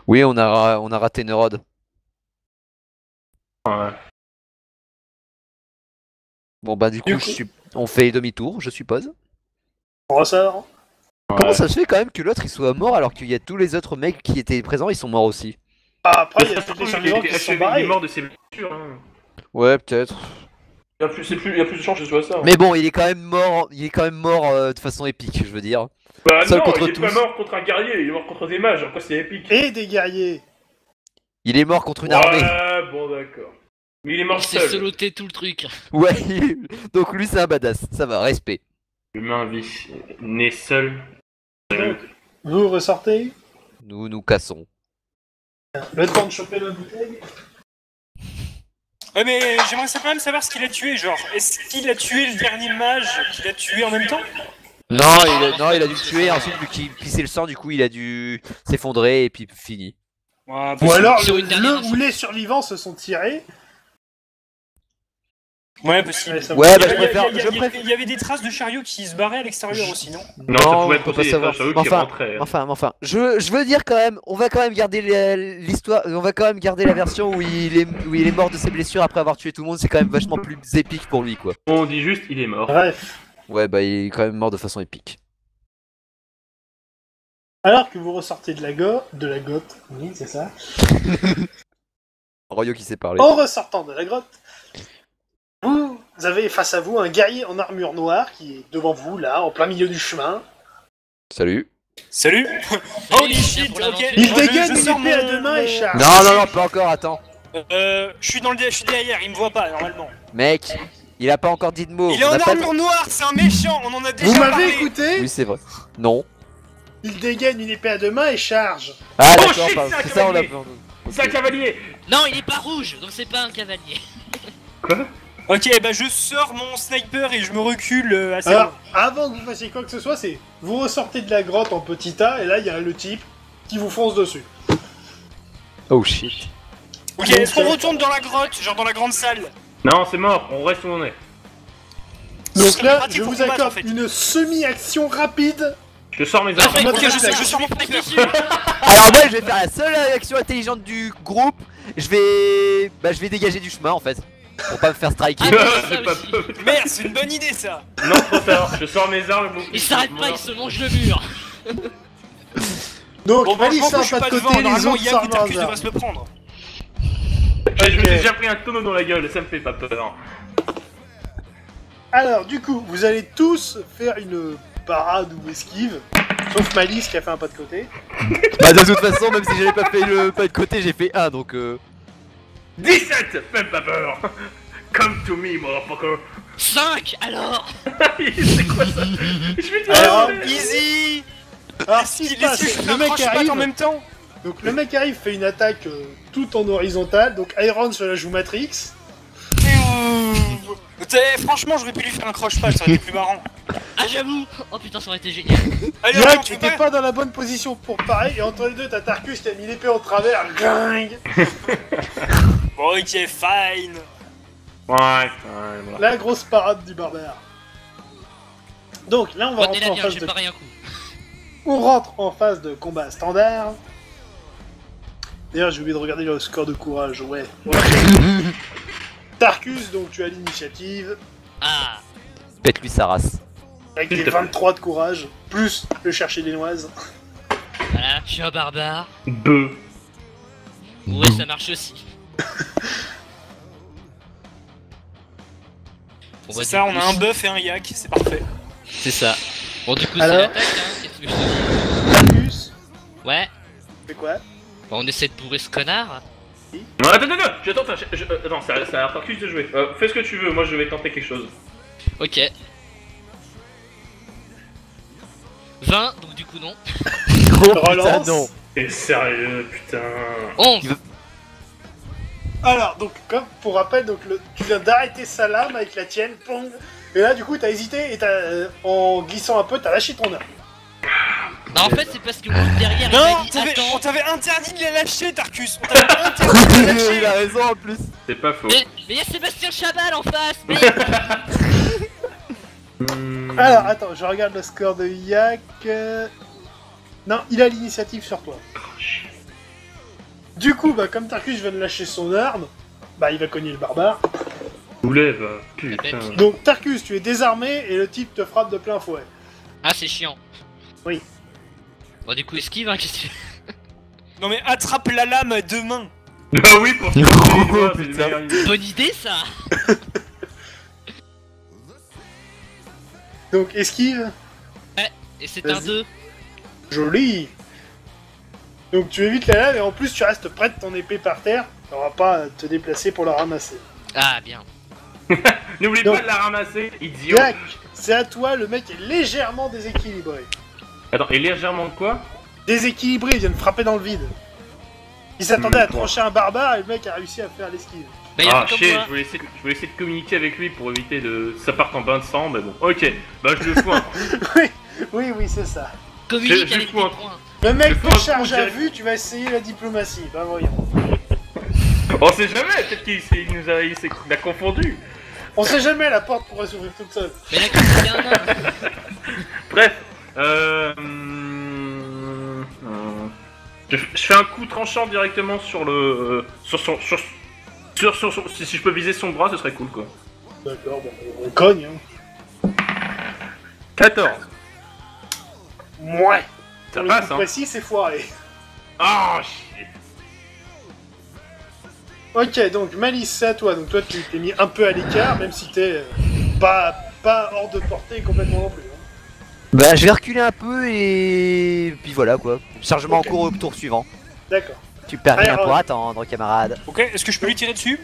F: Oui, on a raté Neurod.
C: Ouais.
F: Bon bah du coup, on fait demi-tour, je suppose.
A: On ressort.
F: Comment ça se fait quand même que l'autre il soit mort alors qu'il y a tous les autres mecs qui étaient présents, ils sont morts aussi?
A: Ah, après, il y a
C: Ça se
A: toutes les
C: trouve,
A: survivants qui se sont
C: il est
A: barrés.
C: mort de ses blessures. Hein.
F: Ouais, peut-être.
C: Il y a plus de chances que ce soit ça. Hein.
F: Mais bon, il est quand même mort, de façon épique, je veux dire.
C: Bah
F: Seul
C: non,
F: contre
C: il est
F: tous.
C: pas mort contre un guerrier, il est mort contre des mages, après c'est épique.
A: Et des guerriers.
F: Il est mort contre une armée.
C: Ouais, bon d'accord. Mais il est
E: On
C: mort
E: s'est
C: seul.
E: soloté tout le truc.
F: Ouais, donc lui c'est un badass, ça va, respect.
C: Humain vie, né seul.
A: Donc, vous ressortez.
F: Nous nous cassons.
A: Le temps de choper la bouteille.
D: Ouais, mais j'aimerais quand même savoir ce qu'il a tué, genre. Est-ce qu'il a tué le dernier mage qu'il a tué en même temps?
F: Non, il a dû le tuer, ensuite vu qu'il pissait le sang, du coup il a dû s'effondrer et puis fini.
D: Ouais,
A: Ou alors,
E: Sur une dernière
A: ou les survivants se sont tirés.
D: ouais, possible.
A: Ouais, ça
F: Ouais,
A: va.
F: bah, je préfère-
D: Il y avait des traces de chariots qui se barraient à l'extérieur aussi, non?
C: Non, ça pouvait
F: on
C: être
F: peut
C: aussi
F: pas
C: des
F: savoir.
C: sages, qui rentraient.
F: Enfin, je veux dire quand même, on va quand même garder l'histoire, on va quand même garder la version où il est mort de ses blessures après avoir tué tout le monde, c'est quand même vachement plus épique pour lui quoi.
C: On dit juste, il est mort.
A: Bref.
F: Ouais, bah il est quand même mort de façon épique.
A: Alors que vous ressortez de la grotte, oui, c'est ça.
F: Royo qui s'est parlé.
A: En ressortant de la grotte, vous avez face à vous un guerrier en armure noire qui est devant vous, là, en plein milieu du chemin.
F: Salut.
D: Salut! Holy shit,
E: pour
D: ok.
E: l'aventure.
A: Il
D: Je
A: dégaine une
D: sors
A: épée à
D: mon-
A: deux mains et charge.
F: Non, pas encore, attends.
D: Je suis derrière, il me voit pas normalement.
F: Mec, il a pas encore dit de mots.
D: Il est
F: on
D: en
F: a pas
D: armure noire, c'est un méchant, on en a déjà
A: Vous
D: parlé.
A: m'avez écouté.
F: Oui, c'est vrai. Non.
A: Il dégaine une épée à deux mains et charge.
F: Ah
C: Oh,
F: d'accord,
C: shit,
F: pardon.
C: c'est un
F: C'est ça, on a
C: cavalier.
F: pas.
C: C'est un cavalier.
E: Non, il est pas rouge, donc c'est pas un cavalier.
C: Quoi?
D: Ok, bah je sors mon sniper et je me recule assez
A: Alors,
D: loin.
A: avant que vous fassiez quoi que ce soit, c'est vous ressortez de la grotte en petit tas et là il y a le type qui vous fonce dessus.
F: Oh shit.
D: Ok, est-ce qu'on retourne dans la grotte, genre dans la grande salle?
C: Non, c'est mort, on reste où on est.
A: Donc
D: serait
A: là,
D: pratique
A: je
D: pour
A: vous
D: combattre,
A: accorde
D: en fait.
A: une semi-action rapide.
C: Je sors mes
E: Ah,
C: armes.
E: mais
A: Moi,
E: ok,
A: je
E: je
A: sais,
E: sais,
D: je suis mon
E: pas
D: sniper.
E: dessus.
F: Alors moi, je vais faire la seule action intelligente du groupe. Je vais dégager du chemin en fait, pour pas me faire striker.
E: Ah, oui,
C: J'ai
E: ça
C: pas
E: aussi.
C: peur.
D: Merde, c'est une bonne idée ça.
C: Non, trop tard. Je sors mes armes.
E: Il s'arrête pas, il se mange le mur.
A: Donc,
D: Bon,
A: Malice
D: franchement,
A: un
D: je suis
A: pas
D: pas
A: de
D: devant,
A: côté, les
D: normalement
A: autres
D: Yann ou
A: sortent
D: Tarkus
A: leurs
D: devrait se le prendre.
C: Je me suis déjà pris un tonneau dans la gueule, ça me fait pas peur.
A: Alors, du coup, vous allez tous faire une parade ou esquive, sauf Malice qui a fait un pas de côté.
F: Bah de toute façon, même si j'avais pas fait le pas de côté, j'ai fait 1 donc
C: 17. Même pas peur. Come to me, motherfucker.
E: 5 alors.
C: C'est quoi ça? Je vais dire.
A: Alors,
D: Easy.
A: alors ce qui se
D: Les
A: passe,
D: six, je fais
A: le
D: un
A: mec
D: croche-patte
A: arrive,
D: en même temps.
A: donc le mec arrive, fait une attaque tout en horizontale, donc Iron se la joue Matrix.
D: Franchement, j'aurais pu lui faire un croche-patte, ça aurait été plus marrant.
E: Ah j'avoue. Oh putain, ça aurait été génial.
D: Allez,
A: Yann,
D: on
A: tu
D: fait
A: n'étais pas dans la bonne position pour pareil, et entre les deux, t'as Tarkus qui a mis l'épée en travers, gring.
D: Bon, ok, fine.
C: Ouais, voilà.
A: La grosse parade du barbare. Donc là, on va
E: Prenez
A: rentrer
E: la
A: en
E: bien,
A: phase
E: j'ai
A: de...
E: pas rien coup.
A: On rentre en phase de combat standard. D'ailleurs, j'ai oublié de regarder le score de courage, ouais. Tarkus, donc tu as l'initiative,
E: Ah.
F: pète lui sa race.
A: avec les 23 de courage, plus le chercher des noises.
E: Voilà, je suis un barbare.
C: Beuh.
E: Ouais, ça marche aussi. Bon, bah,
D: C'est ça,
E: du
D: on
E: coup,
D: a un buff et un yak, c'est parfait.
E: C'est ça. Bon, du coup, c'est
A: Alors
E: l'attaque, hein. Qu'est-ce que je te dis?
A: Tarkus,
E: Ouais.
A: c'est quoi?
E: Bon, on essaie de bourrer ce connard.
C: Non, attends, attends, attends, c'est à Tarkus de jouer. Fais ce que tu veux, moi je vais tenter quelque chose.
E: Ok. 20, donc du coup, non.
A: Relance.
F: non.
C: T'es sérieux, putain.
E: 11.
A: Alors, donc, comme pour rappel, donc, tu viens d'arrêter sa lame avec la tienne, pong, et là, du coup, t'as hésité, et en glissant un peu, t'as lâché ton arme.
E: Bah, en fait, c'est parce que moi, derrière, il
D: Non,
E: m'a dit
D: on
E: attends.
D: t'avait interdit de les lâcher, Tarkus. On t'avait interdit de les lâcher.
F: Il a raison en plus.
C: C'est pas faux.
E: Mais y'a Sébastien Chabal en face. Mais
A: Alors, attends, je regarde le score de Yak. Non, il a l'initiative sur toi. Du coup, bah, comme Tarkus vient de lâcher son arme, bah, il va cogner le barbare.
C: Soulève, putain.
A: Donc, Tarkus, tu es désarmé et le type te frappe de plein fouet.
E: Ah, c'est chiant.
A: Oui.
E: Bon, du coup, esquive, hein, qu'est-ce que tu fais?
D: Non mais attrape la lame à 2 mains.
C: Ah oui, pour tuer c'est le meilleur idée.
E: Bonne idée, ça.
A: Donc, esquive.
E: Et c'est un
A: Vas-y.
E: 2.
A: Joli. Donc, tu évites la lame et en plus, tu restes près de ton épée par terre. Tu n'auras pas à te déplacer pour la ramasser.
E: Ah, bien.
C: N'oublie
A: Donc-
C: pas de la ramasser, idiot.
A: Yak, c'est à toi, le mec est légèrement déséquilibré.
C: Attends, et légèrement de quoi?
A: Déséquilibré, il vient de frapper dans le vide. Il s'attendait à
C: bon.
A: trancher un barbare et le mec a réussi à faire l'esquive.
E: Bah, il a
C: Ah
E: fait comme
C: chier,
E: moi.
C: je voulais essayer de communiquer avec lui pour éviter de ça parte en bain de sang, mais bon. Ok, bah je le fous un
A: Oui, c'est ça.
E: Communique
C: je
E: avec
C: fous
E: des
C: un-
E: points.
A: Le mec
C: Je fais
A: te
C: un
A: charge
C: coup
A: à
C: direct.
A: vue, tu vas essayer la diplomatie. Bah voyons.
C: On sait jamais, peut-être il a confondu.
A: On sait jamais, la porte pourrait s'ouvrir toute seule.
E: Mais là, comme c'est un nain.
C: Bref, je fais un coup tranchant directement sur le si je peux viser son bras, ce serait cool quoi.
A: D'accord, bon, on cogne, hein.
C: 14.
A: Ouais.
C: Ça
A: Pour le
C: passe
A: coup
C: hein.
A: précis, c'est foiré.
C: Ah shit.
A: Ok, donc Malice, c'est à toi. Donc toi, tu t'es mis un peu à l'écart, même si t'es pas hors de portée complètement non plus. Hein.
F: Bah, je vais reculer un peu et puis voilà quoi. Chargement
A: Ok.
F: en cours au tour suivant.
A: D'accord.
F: Tu perds rien
A: Alors,
F: pour attendre, camarade.
D: Ok, est-ce que je peux lui tirer dessus?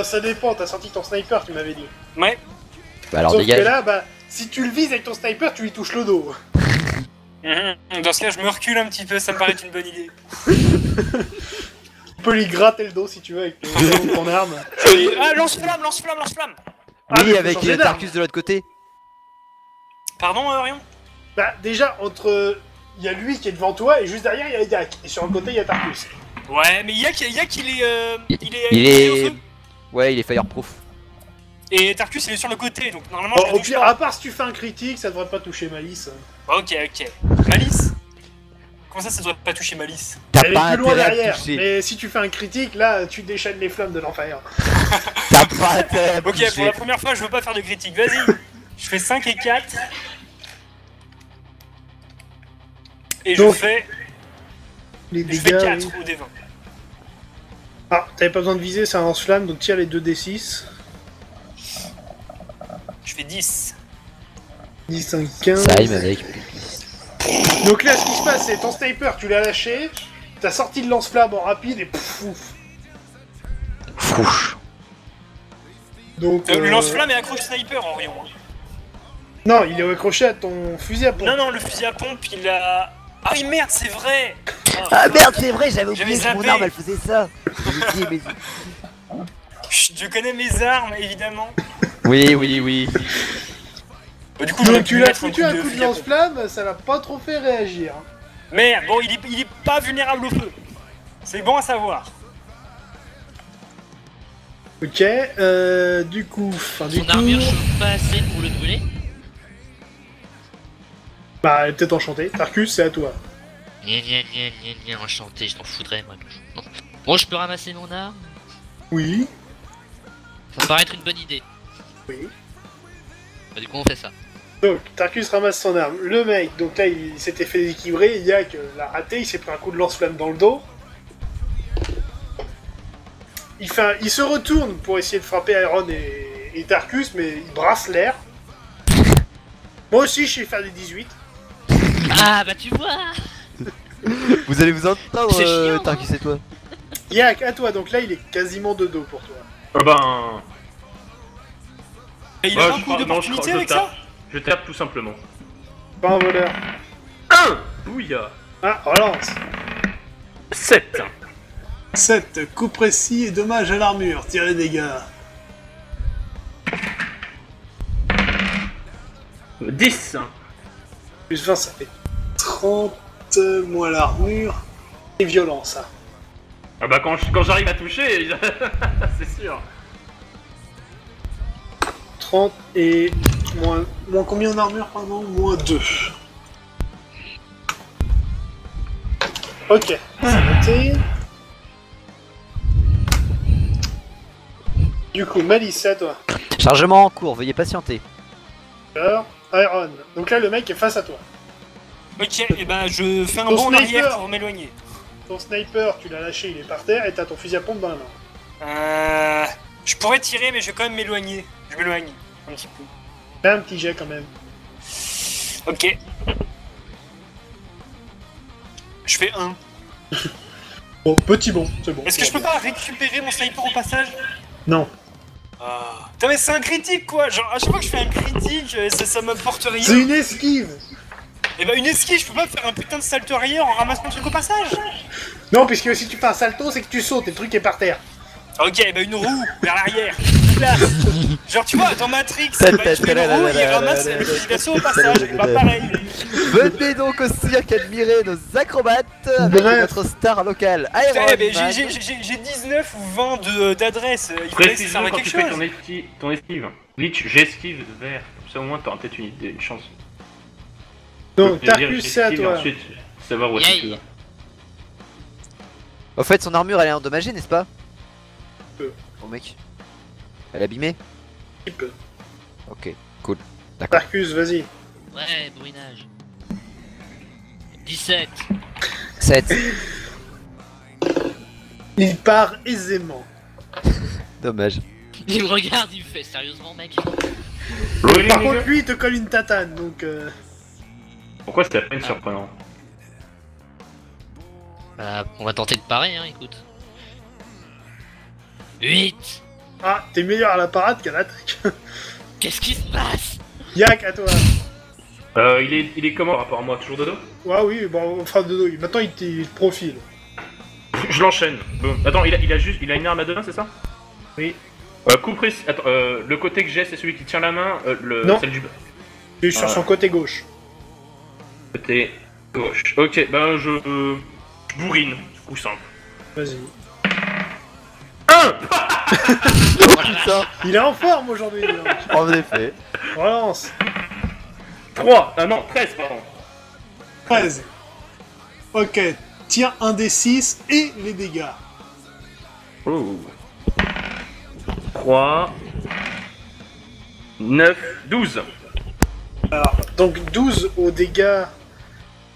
A: Ça dépend, t'as sorti ton sniper, tu m'avais dit.
D: Ouais.
F: Bah, alors
A: Sauf que
F: dégage.
A: là, bah, si tu le vises avec ton sniper, tu lui touches le dos.
D: Dans ce cas, je me recule un petit peu, ça me paraît une bonne idée.
A: Tu peux lui gratter le dos si tu veux avec ton arme.
D: Ah, lance-flamme, lance-flamme, lance-flamme!
A: Ah, mais
F: Oui,
A: faut
F: avec
A: changer d'arme.
F: Tarkus de l'autre côté.
D: Pardon, Rion?
A: Bah, déjà, entre. Il y a lui qui est devant toi et juste derrière, il y a Yak. Et sur le côté, il y a Tarkus.
D: Ouais, mais Yak, il est.
F: Il
D: au
F: est.
D: feu.
F: Ouais, il est fireproof.
D: Et Tarkus, il est sur le côté, donc normalement,
A: Bon,
D: je
A: au
D: le touche
A: pire,
D: pas.
A: à part si tu fais un critique, ça devrait pas toucher Malice.
D: Ok. Malice? Comment ça devrait pas toucher Malice?
F: T'as
A: Elle est
F: pas
A: plus loin
F: intérêt à
A: derrière.
F: toucher.
A: Mais si tu fais un critique, là, tu déchaînes les flammes de l'enfer.
F: T'as pas intérêt à
D: Ok, pour
F: toucher.
D: la première fois, je veux pas faire de critique, vas-y! Je fais 5 et 4. Et
A: Donc,
D: je fais
A: Les
D: 4
A: oui.
D: au D20.
A: Ah, t'avais pas besoin de viser, c'est un lance-flamme, donc tire les 2d6.
D: Je fais 10.
A: 10, 5, 15.
F: Ça rime avec.
A: Donc là, ce qui se passe, c'est ton sniper, tu l'as lâché, t'as sorti le lance-flamme en rapide et pouf.
F: Frouche.
A: Donc.
D: Le lance-flamme est accroché sniper, Orion.
A: Non, il est accroché à ton fusil à pompe.
D: Non, le fusil à pompe, il a. Ah oui, merde, c'est vrai!
F: Ah merde, c'est vrai, j'avais oublié
D: J'avais
F: que mon
D: zappé.
F: arme elle faisait ça. J'avais oublié, mais-
D: Je connais mes armes, évidemment.
F: Oui.
D: Bah, du coup, j'aurais
A: Donc
D: pu
A: tu l'as
D: mettre
A: foutu un coup de
D: fusil à pompe.
A: lance-flamme, ça l'a pas trop fait réagir.
D: Merde, bon, il est pas vulnérable au feu. C'est bon à savoir.
A: Ok, du coup,
E: Son armure chauffe pas assez pour le brûler.
A: bah elle est peut-être enchantée. Tarkus, c'est à toi.
E: Gna, enchanté, je t'en foudrais, moi. Non. Bon, je peux ramasser mon arme.
A: Oui.
E: Ça me paraît être une bonne idée.
A: Oui.
E: Bah, du coup, on fait ça.
A: Donc, Tarkus ramasse son arme. Le mec, donc là, il s'était fait déséquilibrer, Yak l'a raté, il s'est pris un coup de lance-flamme dans le dos. Il se retourne pour essayer de frapper Iron et Tarkus, mais il brasse l'air. Moi aussi, je sais faire des 18.
E: Ah, bah, tu vois!
F: Vous allez vous entendre,
E: C'est chiant,
F: Tarkus et toi.
A: Yak, à toi, donc là, il est quasiment de dos pour toi.
C: Ah ben.
D: Et il
C: Ouais,
D: a
C: je
D: un coup
C: crois- non,
D: d'opportunité
C: je
D: avec
C: tape.
D: ça?
C: Je tape tout simplement.
A: Pas un voleur.
C: 1 Bouilla.
A: Ah, relance.
C: 7
A: 7, coup précis et dommage à l'armure, tire les dégâts.
C: 10
A: Plus 20, ça fait 30, moins l'armure. C'est violent, ça.
C: Ah bah quand j'arrive à toucher, c'est sûr.
A: 30 et Moins combien en armure, pardon? Moins 2. Ok, c'est noté. Du coup, Malice, c'est à toi.
F: Chargement en cours, veuillez patienter.
A: Alors, Iron. Donc là, le mec est face à toi.
D: Ok, et ben je fais un
A: Ton
D: bond en
A: sniper.
D: arrière pour m'éloigner.
A: Ton sniper, tu l'as lâché, il est par terre, et t'as ton fusil à pompe dans la main.
D: Je pourrais tirer, mais je vais quand même m'éloigner. Je m'éloigne un petit peu.
A: Fais un petit jet quand même.
D: Ok. Je fais 1.
A: Bon, petit bon, c'est bon.
D: Est-ce que je peux pas récupérer mon sniper au passage?
A: Non.
D: Putain mais c'est un critique quoi. Genre à chaque fois que je fais un critique, ça me porte rien.
A: C'est une esquive.
D: Et bah une esquive, je peux pas faire un putain de salto arrière en ramassant le truc au passage.
A: Non, puisque si tu fais un salto, c'est que tu sautes et le truc est par terre.
D: Ok, bah une roue vers l'arrière. Là. Genre tu vois, dans Matrix, bah, il fait une roue, il ramasse le fusil d'assaut au passage. Bah pareil.
F: Venez donc au cirque admirer nos acrobates avec
A: Bref.
F: notre star locale, Iron
D: Putain, mais
F: Man.
D: j'ai 19 ou 20 d'adresse. Il faudrait que ça serve
C: Précisément
D: à
C: quand
D: quelque
C: tu fais
D: chose.
C: ton esquive. Glitch, j'esquive vert. Comme ça au moins t'auras peut-être une chance.
A: Donc,
C: Tu peux dire,
A: Tarkus, c'est à
C: j'esquive et
A: toi.
C: ensuite savoir où est-ce que tu
E: Yay.
C: vas.
F: Au fait, son armure elle est endommagée, n'est-ce pas?
A: Peu.
F: Oh mec. Elle est abîmée?
A: Un petit peu.
F: Ok, cool. D'accord.
A: Tarkus, vas-y.
E: Ouais, bruinage. 17.
F: 7.
A: Il part aisément.
F: Dommage.
E: Il me regarde, il me fait sérieusement, mec.
C: Rolling,
A: Par
C: les
A: contre,
C: gars.
A: lui, il te colle une tatane, donc...
C: Pourquoi c'est à peine surprenant?
E: Bah, on va tenter de parer, hein, écoute. 8.
A: Ah, t'es meilleur à la parade qu'à l'attaque.
E: Qu'est-ce qui se passe?
A: Yak, à toi.
C: Il est comment par rapport à moi? Toujours de dos?
A: Ouais, oui, bon, enfin, de dos. Maintenant, il te profile.
C: Je l'enchaîne. Bon. Attends, il a une arme à deux mains, c'est ça?
A: Oui.
C: Coup précis. Attends, le côté que j'ai, c'est celui qui tient la main.
A: Non.
C: Celle du
A: Tu es sur son côté gauche.
C: côté gauche. Ok, ben je bourrine, du coup simple.
A: Vas-y.
C: 1.
F: Oh putain,
A: Il est en forme aujourd'hui, donc.
F: en effet.
A: Relance.
C: 3. Ah non, 13, pardon.
A: 13. Ok. Tiens un des 6 et les dégâts.
C: Oh. 3. 9. 12.
A: Alors, donc 12 aux dégâts,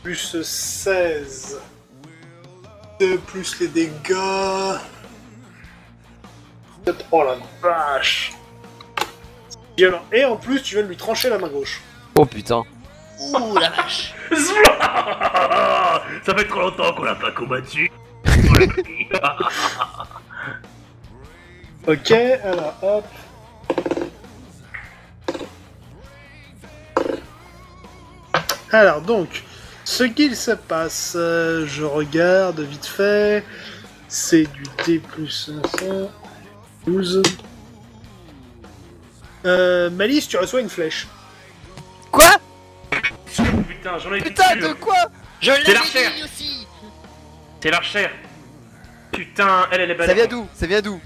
A: plus 16, plus les dégâts... Oh la vache! Violent. Et en plus, tu viens de lui trancher la main gauche.
F: Oh putain.
E: Ouh la vache.
C: Ça fait trop longtemps qu'on l'a pas combattu.
A: Ok, alors hop. Alors donc, ce qu'il se passe, je regarde vite fait, c'est du D plus 500, 12. Malice, tu reçois une flèche.
F: Quoi?
C: Putain, j'en ai
F: Putain,
C: dessus.
F: de quoi?
E: Je l'avais
C: l'archère.
E: dit aussi.
C: C'est l'archère. Putain, elle est
F: Ça
C: balèze.
F: vient d'où? Ça vient d'où?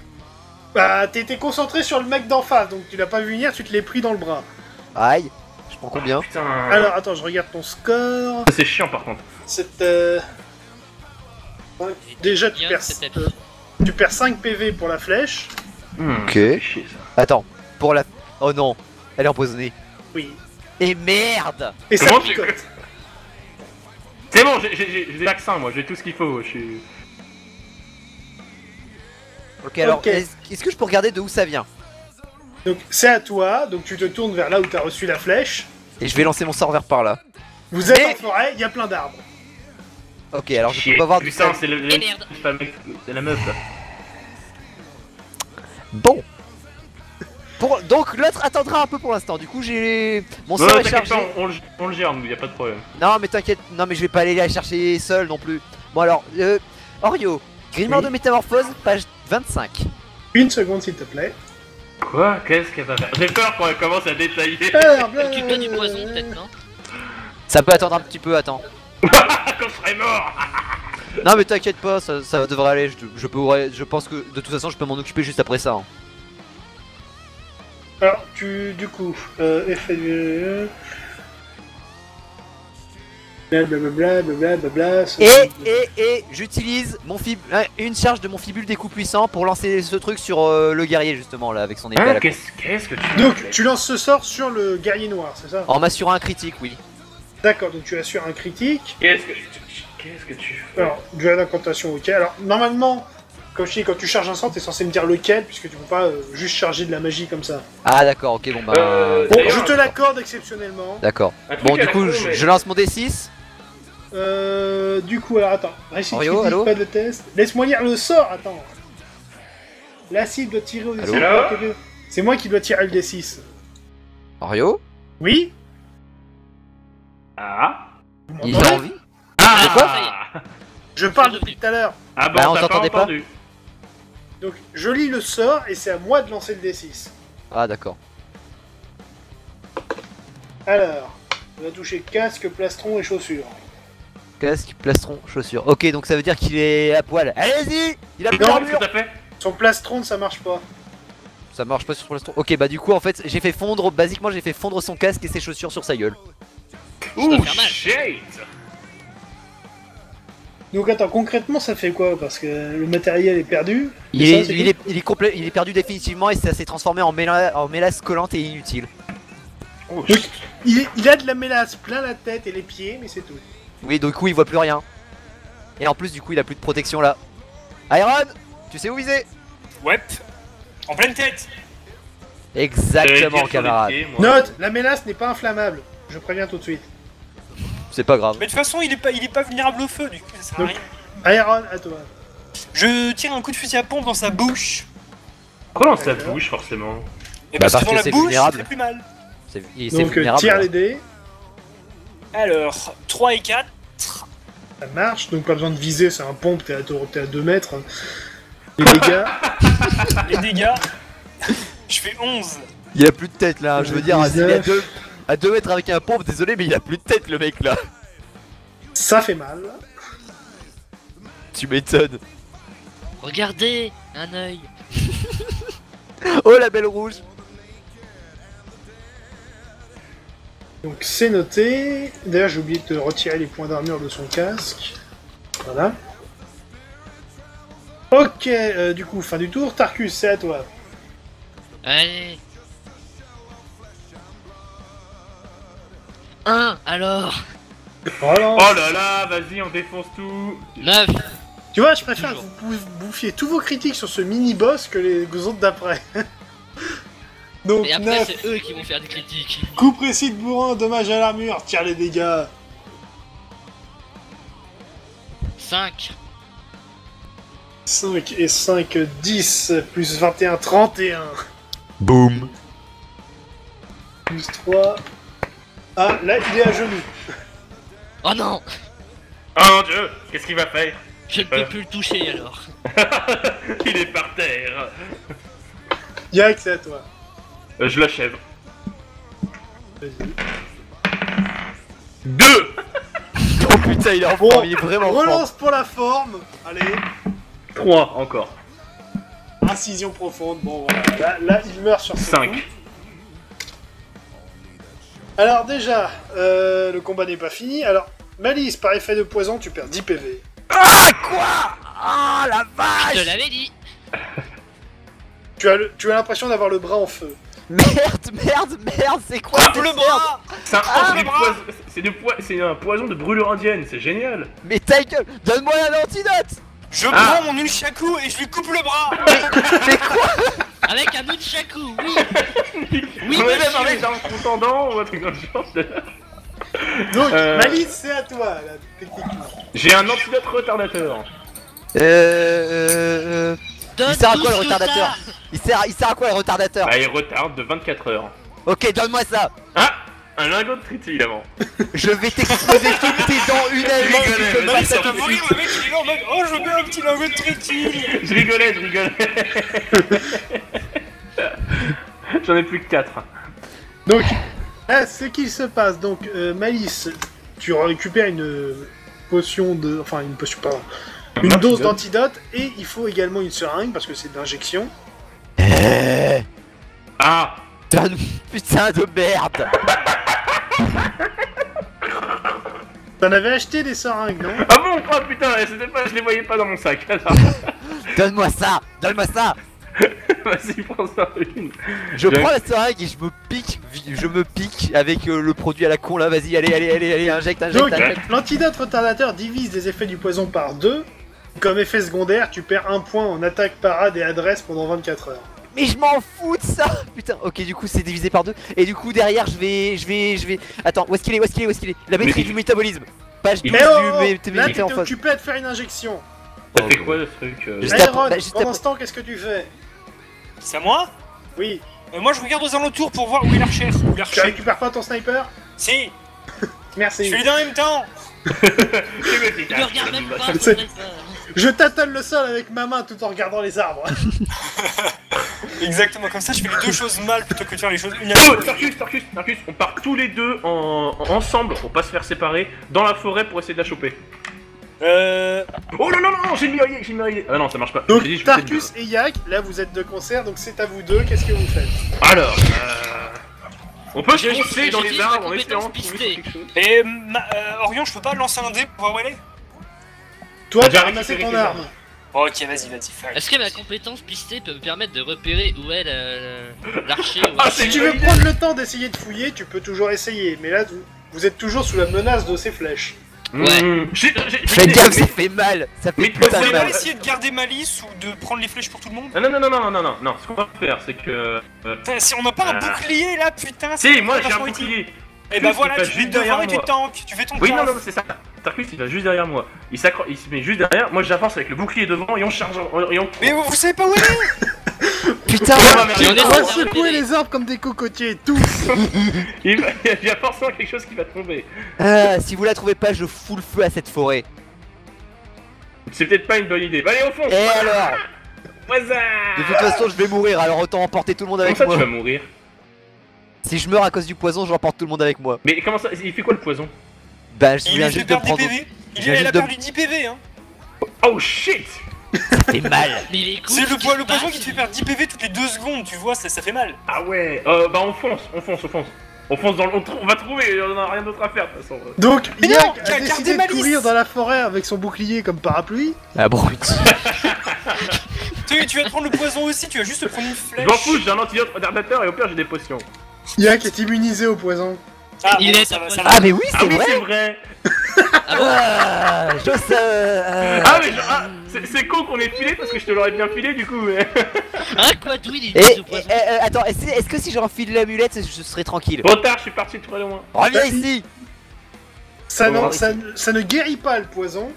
A: Bah, t'étais concentré sur le mec d'en face, donc tu l'as pas vu venir, tu te l'es pris dans le bras.
F: Aïe. Je prends combien?
C: Putain.
A: Alors, attends, je regarde ton score.
C: C'est chiant par contre.
A: C'est... ouais, déjà, tu
E: Bien,
A: perds,
E: c'est
A: tu perds 5 PV pour la flèche.
F: Ok.
C: Ça fait chier, ça.
F: Attends, pour la... Oh non, elle est empoisonnée.
A: Oui.
F: Et merde!
A: Et ça
C: Comment tu-
A: picote.
C: C'est bon, j'ai des vaccins moi, j'ai tout ce qu'il faut. Je suis.
F: Ok, alors,
A: Ok.
F: est-ce que je peux regarder de où ça vient?
A: Donc, c'est à toi, donc tu te tournes vers là où t'as reçu la flèche.
F: Et je vais lancer mon sort vers par là.
A: Vous êtes
F: Mais-
A: en forêt, il y a plein d'arbres.
F: Ok, alors je
C: Chier.
F: peux pas voir d'où
C: Putain,
F: ça...
C: c'est le.
E: Et merde.
C: C'est pas le mec, c'est la meuf là.
F: Bon. Donc l'autre attendra un peu pour l'instant. Du coup, j'ai... Mon
C: Non,
F: sort est
C: t'inquiète
F: chargé.
C: pas, on le gère, nous, y a pas de problème.
F: Non, mais t'inquiète. Non, mais je vais pas aller la chercher seul non plus. Bon alors, Orio, grimoire
A: Oui.
F: de métamorphose, page 25.
A: Une seconde, s'il te plaît.
C: Quoi? Qu'est-ce qu'elle va faire? J'ai peur quand elle commence à détailler.
E: Occupe-toi du poison peut-être, non?
F: Ça peut attendre un petit peu, attends.
C: Quand je serai mort.
F: Non, mais t'inquiète pas, ça devrait aller. Je pense que de toute façon, je peux m'en occuper juste après ça. Hein.
A: Alors, du coup, effet de... Blablabla,
F: Et j'utilise une charge de mon fibule des coups puissants pour lancer ce truc sur le guerrier justement là avec son épée à la con.
C: Qu'est-ce que tu
A: Donc, tu lances ce sort sur le guerrier noir, c'est ça?
F: En m'assurant un critique, oui.
A: D'accord, donc tu assures un critique.
C: Qu'est-ce que tu fais?
A: Alors, duel d'incantation, ok. Alors, normalement, comme je dis, quand tu charges un sort, t'es censé me dire lequel, puisque tu peux pas juste charger de la magie comme ça.
F: Ah d'accord, ok, bon bah...
A: Bon,
C: D'ailleurs,
A: je te l'accorde exceptionnellement.
F: D'accord.
C: un truc
F: Bon
C: à
F: du
C: la
F: coup,
C: con, mais-
F: je lance mon D6.
A: Du coup, alors attends. Récit
F: Mario,
A: critique,
F: allô
A: pas de test. Laisse-moi lire le sort, attends. La cible doit tirer au D6.
C: Allô
A: C'est moi qui dois tirer le D6.
F: Mario,
A: Oui?
C: Ah.
A: Vous
F: il
A: m'entendez?
F: a envie.
C: Ah.
A: Je parle depuis tout à l'heure.
C: Ah bon,
F: Bah, on
C: t'as pas
F: t'entendait pas
C: entendu.
A: Donc, je lis le sort et c'est à moi de lancer le D6.
F: Ah d'accord.
A: Alors, on va toucher casque, plastron et chaussures.
F: Casque, plastron, chaussures. Ok, donc ça veut dire qu'il est à poil. Allez-y. Il a plus
A: Non,
C: Qu'est-ce
F: d'armure.
C: que t'as fait?
A: Son plastron, ça marche pas.
F: Ça marche pas sur le plastron. Ok, bah du coup en fait j'ai fait fondre, basiquement j'ai fait fondre son casque et ses chaussures sur sa gueule.
E: doit
C: Ouh,
E: faire mal.
C: shit.
A: Donc attends, concrètement ça fait quoi? Parce que le matériel est perdu.
F: Il
A: Et
F: est,
A: ça, c'est
F: il, est, il est complet, il est perdu définitivement et ça s'est transformé en mélasse collante et inutile.
C: Oh,
A: Donc, il a de la mélasse plein la tête et les pieds, mais c'est tout.
F: Oui, du coup il voit plus rien. Et en plus du coup il a plus de protection là. Iron, tu sais où viser?
D: Ouais. En pleine tête.
F: Exactement camarade.
A: Note, la mélasse n'est pas inflammable. Je préviens tout de suite.
F: C'est pas grave.
D: Mais de toute façon, il est pas vulnérable au feu, du coup, ça sert à
A: Donc-
D: rien.
A: Iron, à toi.
D: Je tire un coup de fusil à pompe dans sa bouche.
C: Pourquoi dans sa bouche, forcément?
D: Et
F: Bah,
D: parce
F: parce
D: que dans
F: que
D: la
F: c'est
D: bouche,
F: vulnérable.
D: ça fait plus mal.
F: C'est
A: Donc
F: vulnérable.
A: tire
F: là.
A: les dés.
D: Alors, 3 et 4.
A: Ça marche, donc pas besoin de viser, c'est un pompe, t'es à 2 mètres. Les dégâts.
D: Les dégâts. Je fais 11.
F: Il a plus de tête là, je veux dire, s'il est
A: 19.
F: à 2 mètres avec un pompe, désolé mais il a plus de tête le mec là.
A: Ça fait mal.
F: Tu m'étonnes.
E: Regardez, un œil.
F: Oh la belle rouge.
A: Donc c'est noté. D'ailleurs j'ai oublié de retirer les points d'armure de son casque. Voilà. Ok, du coup, fin du tour. Tarkus, c'est à toi.
E: Allez. Un, alors.
A: Relance.
C: Oh là là, vas-y, on défonce tout.
E: 9.
A: Tu vois, je préfère que
E: Toujours.
A: vous bouffiez tous vos critiques sur ce mini-boss que les autres d'après. Donc,
E: Et après,
A: 9,
E: c'est eux qui vont faire des critiques.
A: coup précis de bourrin, dommage à l'armure, tire les dégâts.
E: 5.
A: 5 et 5, 10, plus 21, 31.
F: Boum.
A: Plus 3. Ah, là, il est à genoux.
E: Oh non.
C: Oh mon dieu, qu'est-ce qu'il va faire?
E: Je ne peux plus le toucher alors.
C: Il est par terre.
A: Yak, c'est à toi.
C: Je l'achève.
A: Vas-y.
C: 2.
F: Oh putain, il est en
A: Bon,
F: forme, il est vraiment en forme.
A: relance pour la forme. Allez,
C: 3 encore.
A: incision profonde. Bon, voilà. Là, il meurt sur ses
C: 5.
A: coups. Alors déjà, le combat n'est pas fini. Alors, Malice, par effet de poison, tu perds 10 PV.
F: Ah quoi? Ah la
E: Je te
F: vache.
E: l'avais dit.
A: Tu as l'impression d'avoir le bras en feu.
F: Merde, c'est quoi
D: Coupe
F: cette
D: le
F: merde?
D: bras.
C: C'est un poison de brûlure indienne, c'est génial.
F: Mais ta gueule, donne-moi un antidote.
D: Je
C: Ah.
D: prends mon nunchaku et je lui coupe le bras.
F: Mais quoi?
E: Avec un nunchaku, oui. Oui,
C: on est même
E: monsieur.
C: avec dans le contendant ou un truc dans le genre.
A: Donc,
C: Euh.
A: Malice, c'est à toi, là, techniquement.
C: J'ai un antidote retardateur.
E: Donne
F: Il sert à
E: tout
F: quoi le
E: ce que
F: retardateur? Il sert à quoi le retardateur?
C: Bah, il retarde de 24 heures.
F: Ok, donne-moi ça.
C: Ah, un lingot de tritill avant.
F: Je vais t'exploser toutes tes dents une à une.
C: rigolais,
F: Tu peux
C: vas-y,
F: pas
C: ça
D: Ça
F: ça
D: peut
F: tout de
D: mourir,
F: suite.
D: le mec il est là en mode oh je veux un petit lingot de trétille.
C: Je rigolais. J'en ai plus que 4.
A: Donc, là, ce qu'il se passe, donc, Malice, tu récupères une potion de... Enfin, une potion, pardon. Une dose d'antidote, et il faut également une seringue, parce que c'est de l'injection.
C: Ah,
F: Putain de merde.
A: T'en avais acheté des seringues, non?
C: Ah bon? Oh putain, c'était pas, je les voyais pas dans mon sac. Alors,
F: Donne-moi ça. Donne-moi ça.
C: vas-y, prends ça une.
F: Je prends la seringue et je me pique avec le produit à la con là. Vas-y, allez, injecte.
A: Donc, l'antidote retardateur divise les effets du poison par 2. Comme effet secondaire, tu perds 1 point en attaque, parade et adresse pendant 24 heures.
F: Mais je m'en fous de ça. Putain, ok, du coup c'est divisé par 2. Et du coup derrière je vais. Attends, où est-ce qu'il est? La maîtrise du métabolisme. Page 12
A: Mais oh,
F: du
A: là,
F: métier en
A: t'étais
F: face.
A: occupé à te faire une injection.
C: Ça fait quoi le truc
F: Juste
A: Iron,
F: après- juste
A: pendant
F: après-
A: ce temps, qu'est-ce que tu fais?
D: C'est à moi?
A: Oui,
D: Moi je regarde aux alentours pour voir où est l'archer.
A: tu récupères pas ton sniper?
D: Si,
A: Merci.
D: je fais les deux en même temps.
E: Il me regarde même pas,
A: C'est-
E: faudrait ça.
A: Je tâtonne le sol avec ma main tout en regardant les arbres.
D: Exactement, comme ça je fais les deux choses mal plutôt que de faire les choses une à
C: Oh,
D: la fois.
C: Tarkus, on part tous les deux ensemble pour pas se faire séparer dans la forêt pour essayer de la choper. Oh non, j'ai une meilleure idée. Ah non, ça marche pas.
A: Donc,
C: J'ai dit, je vais essayer de-
A: Tarkus et Yak, là vous êtes de concert, donc c'est à vous deux, qu'est-ce que vous faites?
C: Alors, on peut se
E: J'ai-
C: foncer dans les
E: j'utilise
C: arbres
E: ma
C: en espérant
E: compétence
C: trouver
E: pistée.
C: quelque chose.
D: Et Orion, je peux pas lancer un dé pour voir où elle est?
A: Toi,
C: T'as
A: t'as
C: déjà
A: ramassé
C: récupéré
A: ton
C: tes
A: arme.
D: Ok, vas-y, fais.
E: Est-ce que ma compétence pistée peut me permettre de repérer où est l'archer ou
C: Ah,
A: Si
C: c'est
A: tu
C: une
A: veux
C: bonne idée.
A: prendre le temps d'essayer de fouiller, tu peux toujours essayer, mais là, vous êtes toujours sous la menace de ces flèches.
E: Ouais.
F: Fais gaffe, ça fait mal. Ça fait
C: Mais
F: putain
C: toi,
F: de
D: Vous
C: c'est
D: pas
F: mal.
D: essayer de garder malice ou de prendre les flèches pour tout le monde?
C: Non, ce qu'on va faire, c'est que...
D: Putain, si on n'a pas un
C: Ah.
D: bouclier là, putain,
C: Si, moi j'ai un
D: vachement utile.
C: bouclier.
D: Et bah
C: Juste,
D: voilà,
C: il passe
D: tu
C: juste
D: mets devant
C: derrière
D: et tu
C: moi.
D: tankes, tu fais ton
C: Oui,
D: taf.
C: non, c'est ça. Tarkus, il va juste derrière moi. Il se met juste derrière. Moi, j'avance avec le bouclier devant et on charge. Et on...
D: Mais vous savez pas où elle est?
F: Putain.
C: Ah, merde,
E: Et on
A: On
E: essaie
A: va
E: de
A: secouer
E: repérer.
A: les arbres comme des cocotiers, tous.
C: il y a forcément quelque chose qui va tomber.
F: Si vous la trouvez pas, je fous le feu à cette forêt.
C: C'est peut-être pas une bonne idée. Bah, allez, au fond.
F: Et alors?
C: Voisin.
F: De toute façon, je vais mourir, alors autant emporter tout le monde
C: Comment
F: avec
C: ça,
F: moi.
C: tu vas mourir?
F: Si je meurs à cause du poison, j'emporte tout le monde avec moi.
C: Mais comment ça? Il fait quoi le poison?
F: Bah, je
D: Il
F: viens
D: lui fait
F: juste de
D: perdre des
F: prendre.
D: PV.
F: je viens
D: Elle
F: juste
D: a
F: de-
D: perdu 10 PV, hein.
C: Oh shit!
F: Ça fait mal.
E: Mais il est cool,
D: C'est
E: ce
D: le
E: qui se
D: poison
E: passe.
D: qui te fait perdre 10 PV toutes les 2 secondes, tu vois, ça fait mal.
C: Ah ouais. Bah, on fonce. On fonce dans le. On va trouver. On a rien d'autre à faire de toute façon.
A: Donc,
D: Mais non,
A: Yak a
D: gardez
A: décidé de
D: malice.
A: courir dans la forêt avec son bouclier comme parapluie.
F: Ah, brut.
D: Tu vas te prendre le poison aussi, tu vas juste te prendre une flèche.
C: Je m'en fous, j'ai un antidote retardateur et au pire j'ai des potions.
A: Yak est immunisé au poison.
D: Ah,
E: Il
D: bon,
E: est
D: ça va,
E: un
D: ça
E: poison.
D: va.
F: Ah, mais oui,
C: Ah
F: c'est
C: oui,
F: vrai.
C: c'est vrai.
F: Ah, je sais.
C: Ah mais c'est con qu'on ait filé parce que je te l'aurais bien filé du coup. Mais...
E: Ah, quoi, d'où il
F: Et,
E: est ce poison?
F: attends, est-ce que si j'enfile l'amulette, je serai tranquille?
C: Trop tard, je suis parti trop loin.
F: Reviens ici.
A: Ça,
C: Oh,
A: non,
C: oui.
A: ça ne guérit pas le poison.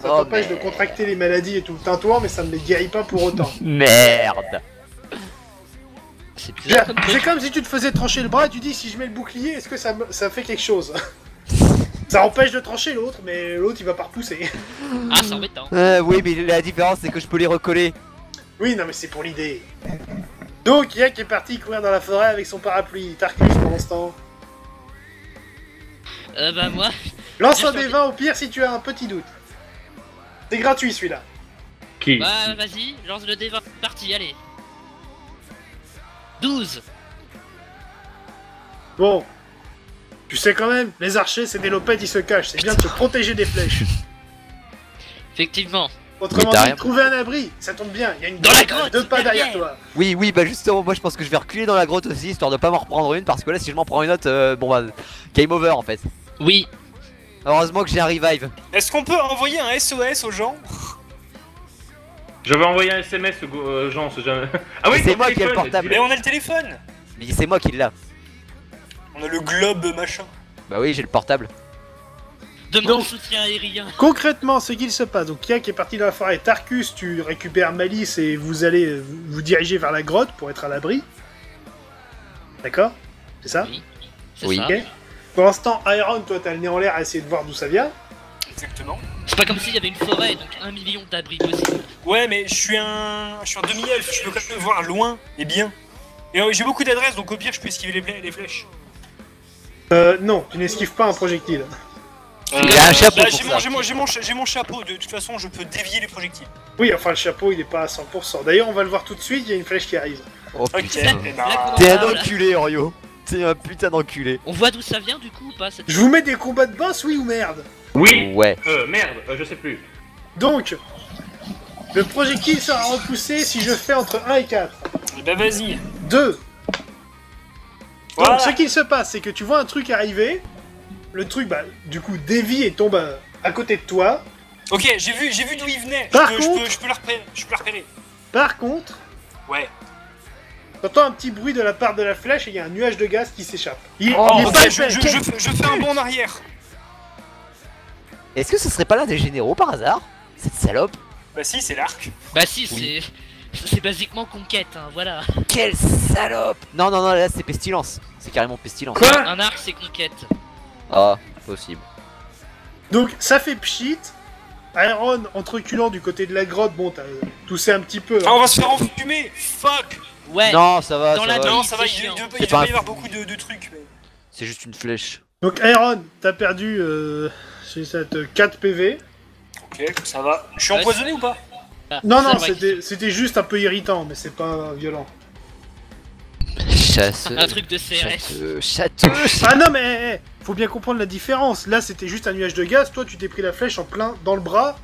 A: Ça
F: Oh,
A: t'empêche
F: mais-
A: de contracter les maladies et tout le tintouin, mais ça ne les guérit pas pour autant.
F: Merde.
E: C'est bizarre comme
A: C'est
E: truc.
A: comme si tu te faisais trancher le bras et tu dis si je mets le bouclier, est-ce que ça fait quelque chose? Ça empêche de trancher l'autre, mais l'autre il va pas repousser.
E: Ah, c'est embêtant.
F: Oui, mais la différence c'est que je peux les recoller.
A: Oui, non mais c'est pour l'idée. Donc Yak est parti courir dans la forêt avec son parapluie. Tarkus pendant ce temps.
E: Bah, moi.
A: Lance
E: Bien
A: un
E: sûr.
A: des 20 au pire si tu as un petit doute. C'est gratuit celui-là.
C: Qui?
E: Bah, vas-y, lance le D20. Parti, allez. 12.
A: Bon. Tu sais quand même, les archers c'est des lopettes, ils se cachent. C'est bien de se protéger des flèches.
E: Effectivement.
A: Autrement
F: Mais t'as
A: dit,
F: rien.
A: trouver un abri, ça tombe bien. Il y a une
E: Dans la
A: grotte à
E: grotte,
A: 2 pas derrière
E: derrière.
A: toi.
F: Oui, bah justement, moi je pense que je vais reculer dans la grotte aussi, histoire de pas m'en reprendre une, parce que là si je m'en prends une autre, bon bah, game over en fait.
E: Oui.
F: Heureusement que j'ai un revive.
D: Est-ce qu'on peut envoyer un SOS aux gens?
C: J'avais envoyé un SMS aux gens, ce jamais. Ah oui,
F: C'est
C: ton
F: moi qui ai le
C: téléphone,
F: portable.
D: Mais on a le téléphone.
F: Mais c'est moi qui l'ai.
D: On a le globe machin.
F: Bah oui, j'ai le portable.
E: Demande
A: Donc-
E: soutien aérien.
A: Concrètement, ce qu'il se passe, donc Yak est parti dans la forêt. Tarkus, tu récupères Malice et vous allez vous diriger vers la grotte pour être à l'abri. D'accord? C'est ça?
E: Oui. C'est
F: Oui.
E: ça.
A: Ok. Pour l'instant, Iron, toi t'as le nez en l'air à essayer de voir d'où ça vient.
D: Exactement.
E: C'est pas comme s'il y avait une forêt, donc 1 million d'abris possibles.
D: Ouais, mais je suis un demi-elfe, je peux quand même voir loin et bien. Et j'ai beaucoup d'adresses, donc au pire, je peux esquiver les flèches.
A: Non, tu n'esquives pas un projectile.
F: Il a un chapeau
D: Bah,
F: pour ça.
D: j'ai mon chapeau, de toute façon, je peux dévier les projectiles.
A: Oui, enfin le chapeau il est pas à 100%. D'ailleurs, on va le voir tout de suite, il y a une flèche qui arrive.
F: Oh
D: Ok,
F: putain.
D: eh ben,
E: Là qu'on en
F: T'es un
E: parle,
F: enculé, Orio. T'es un putain d'enculé.
E: on voit d'où ça vient du coup ou pas cette...
A: Je vous mets des combats de boss, oui ou merde?
C: Oui.
F: Ouais.
C: Merde, je sais plus.
A: Donc, le projectile sera repoussé si je fais entre 1 et 4.
D: eh ben vas-y.
A: 2.
D: Voilà.
A: Donc, ce qu'il se passe, c'est que tu vois un truc arriver. Le truc, bah, du coup, dévie et tombe à côté de toi.
D: Ok, j'ai vu d'où il venait.
A: Par
D: Je
A: contre-
D: peux le repérer. Je peux le repérer.
A: Par contre,
D: Ouais.
A: t'entends un petit bruit de la part de la flèche et il y a un nuage de gaz qui s'échappe. Il
F: Oh,
A: est
D: Ok,
A: pas
D: je
A: épais.
D: fais un bond en arrière.
F: Est-ce que ce serait pas l'un des généraux par hasard? Cette salope?
D: Bah si, c'est l'arc.
E: Bah si,
F: Oui.
E: c'est basiquement conquête, hein, voilà.
F: Quelle salope! Non, non, non, là c'est pestilence. C'est carrément pestilence.
A: Quoi?
E: Un arc c'est conquête.
F: Ah, possible.
A: Donc, ça fait pchit. Iron, en te reculant du côté de la grotte, bon, t'as toussé un petit peu.
D: Ah, on va se faire enfumer. Fuck.
E: Ouais,
F: Non, ça va,
E: Dans
F: ça
E: la
F: va.
D: Non,
E: c'est
D: ça va, il
E: chiant.
D: doit
F: C'est
D: pas
F: pas
D: y avoir beaucoup de trucs. Mais...
F: C'est juste une flèche.
A: Donc, Iron, t'as perdu c'est cette 4 PV.
D: Ok, ça va. Je suis
E: Ouais,
D: empoisonné ou pas?
A: Non,
E: ça
A: non,
E: va,
A: c'était juste un peu irritant, mais c'est pas violent.
F: Chasseux.
E: un truc de CRS.
F: Château.
A: Ah non, mais faut bien comprendre la différence. Là, c'était juste un nuage de gaz. Toi, tu t'es pris la flèche en plein dans le bras.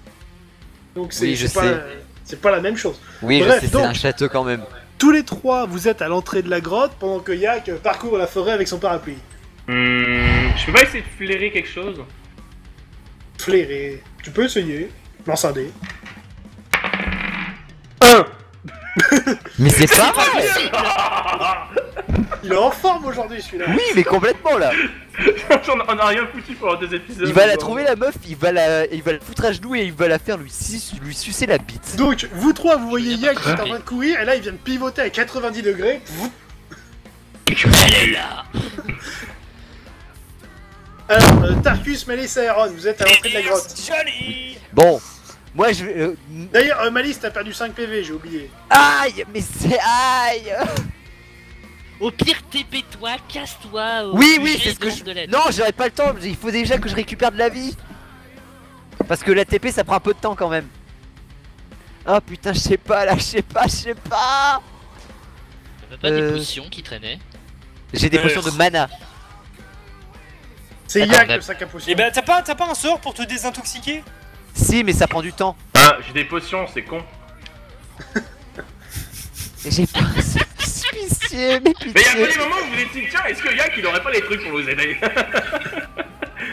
A: Donc,
F: Oui, je
A: pas,
F: sais.
A: c'est pas la même chose.
F: Oui,
A: Bref,
F: je sais, c'est
A: donc-
F: un château quand même.
A: Tous les trois, vous êtes à l'entrée de la grotte pendant que Yak parcourt la forêt avec son parapluie.
C: Je peux pas essayer de flairer quelque chose?
A: Flairé. Tu peux essayer. Lance un dé. 1.
F: Mais c'est pas vrai.
A: Il est en forme aujourd'hui, celui-là.
F: Oui, mais complètement là.
C: On a rien foutu pendant 2 épisodes.
F: Il va la trouver la meuf, il va la foutre à genoux et il va la faire lui sucer la bite.
A: Donc, vous trois, vous voyez
E: Je
A: Yak qui est en
E: pas.
A: train de courir, et là, il vient de pivoter à 90 degrés.
E: Elle est là.
A: Alors, Tarkus, Malice et Aaron, vous êtes à l'entrée de la grotte.
D: Joli.
F: Bon, moi je vais.
A: D'ailleurs, Malice, t'as perdu 5 PV, j'ai oublié.
F: Aïe, mais c'est aïe.
E: Au pire, TP-toi, casse-toi. au
F: Oui,
E: plus
F: oui,
E: j'ai
F: c'est ce que
E: demande
F: je.
E: de l'aide.
F: Non, j'aurais pas le temps. Il faut déjà que je récupère de la vie. Parce que la TP, ça prend un peu de temps quand même. Oh putain, je sais pas là, je sais pas.
E: T'avais pas des potions qui traînaient?
F: J'ai des potions de mana.
A: C'est
F: Attends,
A: Yak
F: on a-
A: le sac à potion.
D: Et bah t'as pas un sort pour te désintoxiquer?
F: Si, mais ça prend du temps.
C: Ah, j'ai des potions, c'est con.
F: J'ai pas. Pitié, mais
C: Mais y'a
F: pitié.
C: pas des moments où vous êtes dit, tiens, est-ce que Yak il aurait pas les trucs pour vous aider?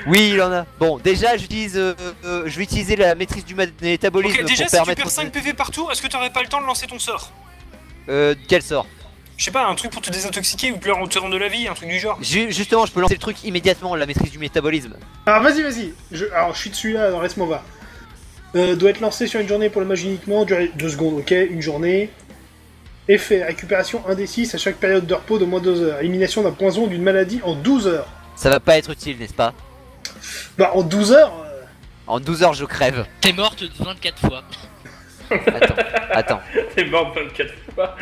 F: Oui, il en a. Bon, déjà, j'utilise. Je vais utiliser la maîtrise du métabolisme
D: Ok, déjà
F: pour
D: si tu
F: permettre.
D: perds 5 PV par tour, est-ce que t'aurais pas le temps de lancer ton sort?
F: Quel sort?
D: Je sais pas, un truc pour te désintoxiquer ou pleurer en te rendre de la vie, un truc du genre.
F: Justement, je peux lancer le truc immédiatement, la maîtrise du métabolisme.
A: Alors, vas-y. Alors, je suis dessus là, alors laisse-moi voir. Doit être lancé sur une journée pour le mage uniquement, durée 2 secondes, ok, une journée. Effet, récupération 1d6 à chaque période de repos de moins 2 heures. Élimination d'un poison ou d'une maladie en 12 heures.
F: Ça va pas être utile, n'est-ce pas?
A: Bah, en 12 heures,
F: En 12 heures, je crève.
E: T'es morte 24 fois.
F: Attends.
C: T'es mort 24 fois.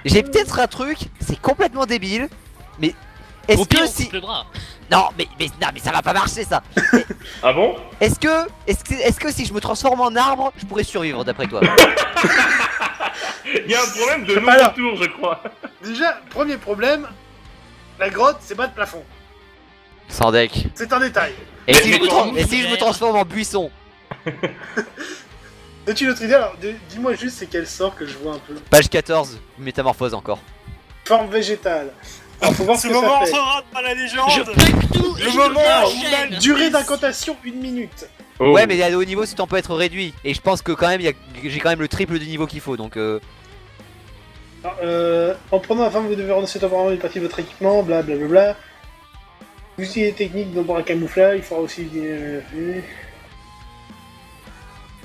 F: J'ai peut-être un truc, c'est complètement débile, mais est-ce
E: Au pire,
F: que
E: on
F: si.
E: coupe le bras.
F: Non, mais ça va pas marcher ça.
C: Ah bon?
F: Est-ce que si je me transforme en arbre, je pourrais survivre d'après toi?
C: Il y a un problème de
A: Alors.
C: non-retour, je crois.
A: déjà, premier problème, la grotte, c'est pas de plafond.
F: Sans deck.
A: C'est un détail.
F: Et
C: Mais
F: si, je me,
C: comment
F: et si je me transforme en buisson?
A: As-tu une autre idée? Alors, dis-moi juste c'est quel sort que je vois un peu.
F: Page 14, métamorphose encore.
A: Forme végétale. Alors, faut voir ce
D: Ce
A: que
D: moment
A: ça fait.
D: sera à la
E: Je
D: légende.
E: plaque tout et
D: Le
E: je
D: moment
E: te
D: où
E: l'enchaîne.
A: Durée d'incantation 1 minute.
C: Oh.
F: Ouais, mais à haut niveau, ce temps peut être réduit. Et je pense que quand même, j'ai quand même le triple du niveau qu'il faut, donc
A: Alors, en prenant la forme, vous devez renoncer temporairement une partie de votre équipement, blablabla. Vous utilisez des techniques dans un camouflage, il faudra aussi...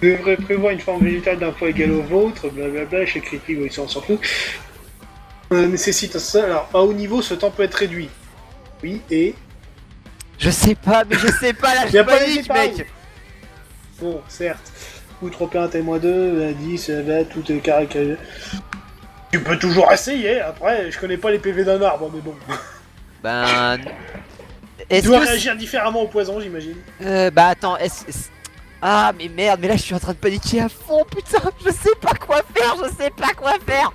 A: Vous devrez prévoir une forme végétale d'un poids égal au vôtre, blablabla, chez critique, oui, ça on s'en fout. Nécessite ça, alors à haut niveau, ce temps peut être réduit. Oui, et...
F: je sais pas, mais je sais pas là,
A: Y
F: je
A: a pas de
F: panique,
A: détails.
F: mec.
A: Bon, certes. Ou 3P1, T-2, 10, là, tout est caractérisé. Tu peux toujours essayer, après, je connais pas les PV d'un arbre, mais bon.
F: Ben.
A: Tu
F: Est-ce
A: dois
F: que.
A: réagir différemment au poison, j'imagine.
F: Bah attends, Ah mais merde, mais là je suis en train de paniquer à fond, putain. Je sais pas quoi faire, je sais pas quoi faire.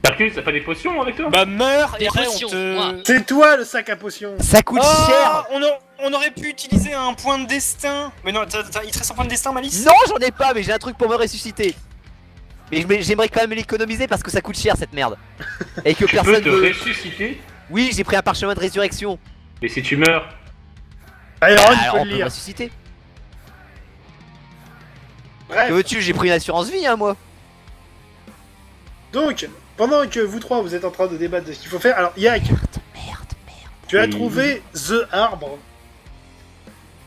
C: Hercule, t'as pas des potions avec toi?
D: Bah meurs
E: Des
D: et après on
E: potions,
D: te...
E: moi.
A: C'est toi le sac à potions.
F: Ça coûte cher.
D: On aurait pu utiliser un point de destin. Mais non, il te reste un point de destin, Malice?
F: Non, j'en ai pas, mais j'ai un truc pour me ressusciter. Mais j'aimerais quand même l'économiser parce que ça coûte cher cette merde. Et que
C: Tu peux
F: personne
C: te
F: veut.
C: ressusciter?
F: Oui, j'ai pris un parchemin de résurrection.
C: Et si tu meurs?
A: Alors, tu
F: Alors
A: peux
F: on
A: le
F: peut me
A: lire.
F: ressusciter.
A: Bref,
F: Que veux-tu, j'ai pris une assurance vie, hein, moi.
A: donc, pendant que vous trois vous êtes en train de débattre de ce qu'il faut faire, alors Yak, tu as
C: Oui.
A: trouvé The Arbre.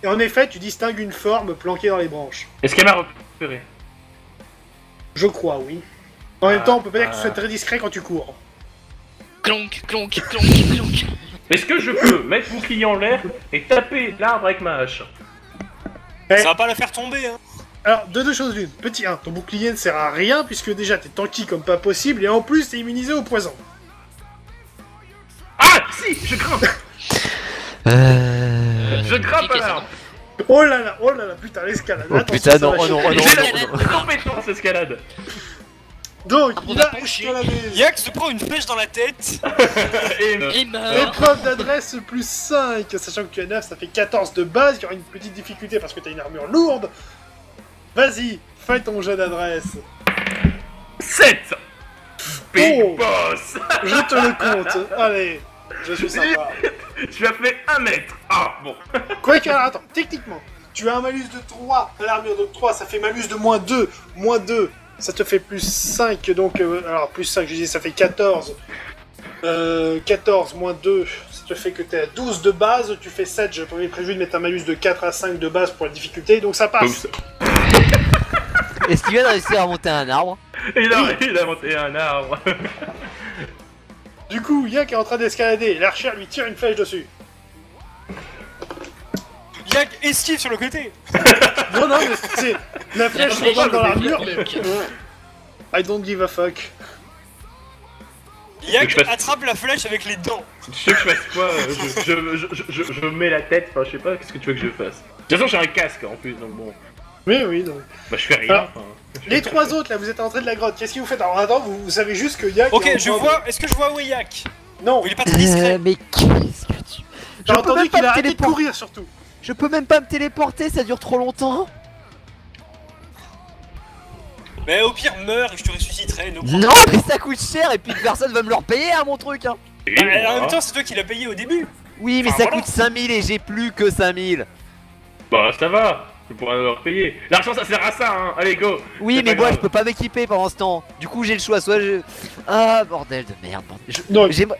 A: Et en effet, tu distingues une forme planquée dans les branches.
C: Est-ce qu'elle m'a repéré?
A: Je crois, oui. En même temps, on peut pas dire que tu sois très discret quand tu cours.
E: Clonk, clonk, clonk, clonk.
C: Est-ce que je peux mettre mon bouclier en l'air et taper l'arbre avec ma hache?
A: Eh,
D: Ça va pas la faire tomber, hein.
A: alors, de deux choses l'une. Petit 1, ton bouclier ne sert à rien puisque déjà t'es tanky comme pas possible et en plus t'es immunisé au poison.
C: Ah si, je grimpe. Je grimpe à l'arbre.
A: Oh là là, putain, l'escalade.
F: Oh
A: Attention,
F: putain,
A: ça
F: non,
A: va
F: oh non,
A: chier.
F: oh non,
C: J'ai
F: oh non.
C: la compétence escalade.
A: Donc, il a
E: boucher.
A: escaladé.
D: Yak se prend une flèche dans la tête.
C: Et
E: Et meurt.
A: Épreuve d'adresse plus 5, sachant que tu as 9, ça fait 14 de base, il y aura une petite difficulté parce que t'as une armure lourde. Vas-y, fais ton jeu d'adresse.
C: 7. Big
A: Oh.
C: boss.
A: Je te le compte. Allez, je suis sympa.
C: Tu as fait 1 mètre. Ah bon.
A: Quoi que, alors attends, techniquement, tu as un malus de 3 à l'armure de 3, ça fait malus de moins 2. Moins 2, ça te fait plus 5, donc, alors plus 5, je dis, ça fait 14. 14 moins 2, ça te fait que t'es à 12 de base, tu fais 7, j'avais prévu de mettre un malus de 4 à 5 de base pour la difficulté, donc ça passe.
F: Est-ce qu'il vient de réussir à monter un arbre?
C: Il a monté un arbre.
A: Du coup, Yak est en train d'escalader, l'archer lui tire une flèche dessus.
D: Yak esquive sur le côté.
A: Non, non, mais c'est... La flèche
E: La flèche
A: retombe dans
E: dans
A: l'armure,
E: le
A: mais...
E: pic.
A: I don't give a fuck.
D: Yak
C: je fasse-
D: attrape la flèche avec les dents.
C: Tu veux que je fasse quoi? Je mets la tête, enfin je sais pas, qu'est-ce que tu veux que je fasse? De toute façon j'ai un casque en plus, donc bon.
A: Oui, donc...
C: Bah je fais rien.
A: Ah.
C: enfin.
A: Les trois autres, là, vous êtes à l'entrée de la grotte, qu'est-ce que vous faites? Alors attends, vous savez juste que Yak...
D: Ok,
A: est en
D: je
A: train de-
D: vois. Est-ce que je vois où est Yak?
A: Non,
D: Il est pas très discret.
F: Mais qu'est-ce que tu...
A: j'ai
F: peux
A: entendu
F: même pas
A: qu'il
F: me
A: a arrêté de
F: téléporter.
A: courir, surtout.
F: Je peux même pas me téléporter, ça dure trop longtemps.
D: Mais au pire, meurs et je te ressusciterai. No problem.
F: Non, mais ça coûte cher et puis personne va me le repayer à mon truc, hein.
C: Et
D: En
C: voilà.
D: même temps, c'est toi qui l'as payé au début.
F: Oui, mais
D: Enfin,
F: ça
D: voilà.
F: coûte 5000 et j'ai plus que 5000.
C: Bah ça va, tu pourras leur payer. L'argent ça sert à ça, hein. Allez go.
F: Oui,
C: C'est
F: mais
C: pas
F: moi
C: grave.
F: je peux pas m'équiper pendant ce temps. Du coup, j'ai le choix, soit je... Ah, bordel de merde, bordel.
A: Donc,
F: J'aimerais...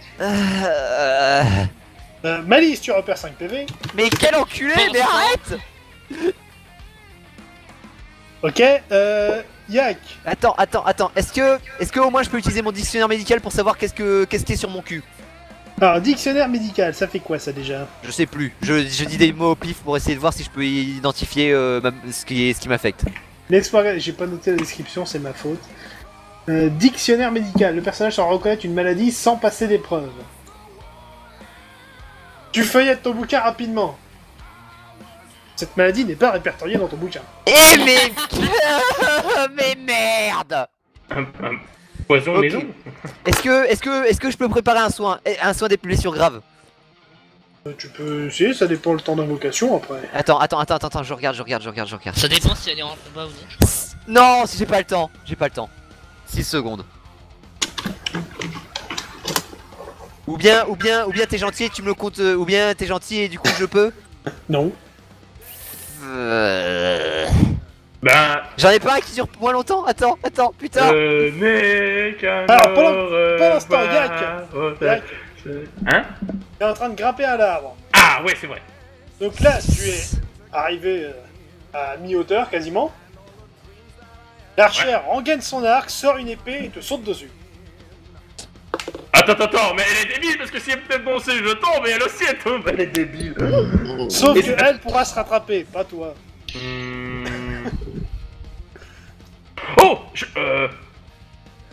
A: Malice, tu repères 5 PV.
F: Mais quel enculé, mais arrête.
A: Ok, Yak.
F: Attends. Est-ce que au moins je peux utiliser mon dictionnaire médical pour savoir qu'est-ce qui est sur mon cul?
A: Alors, dictionnaire médical, ça fait quoi ça déjà?
F: Je sais plus. Je dis des mots au pif pour essayer de voir si je peux identifier ce qui m'affecte.
A: L'explorer, j'ai pas noté la description, c'est ma faute. Dictionnaire médical, le personnage saura reconnaître une maladie sans passer d'épreuve. Tu feuillettes ton bouquin rapidement. Cette maladie n'est pas répertoriée dans ton bouquin.
F: Eh mais... mais merde.
C: Un poison
F: Ok.
C: maison.
F: Est-ce que je peux préparer un soin des blessures graves?
A: Tu peux essayer, ça dépend le temps d'invocation après.
F: Attends, je regarde.
E: Ça dépend si elle est en combat ou non.
F: Non, si j'ai pas le temps. 6 secondes. Ou bien t'es gentil et tu me le comptes, ou bien t'es gentil et du coup je peux.
A: Non.
C: Ben,
A: Bah,
F: J'en ai pas un qui dure moins longtemps. Attends, putain.
C: n'est qu'un
A: Alors, pendant
C: au
A: l'instant, Yak. Yak,
C: Hein?
A: t'es en train de grimper à l'arbre.
C: Ah ouais, c'est vrai.
A: Donc là, tu es arrivé à mi-hauteur quasiment. L'archer rengaine son arc, sort une épée et te saute dessus.
C: Attends, mais elle est débile parce que si elle me fait boncer, je tombe et elle aussi elle tombe. Elle est débile.
A: Sauf
C: Et
A: que
C: c'est-
A: elle pourra se rattraper, pas toi.
C: Oh,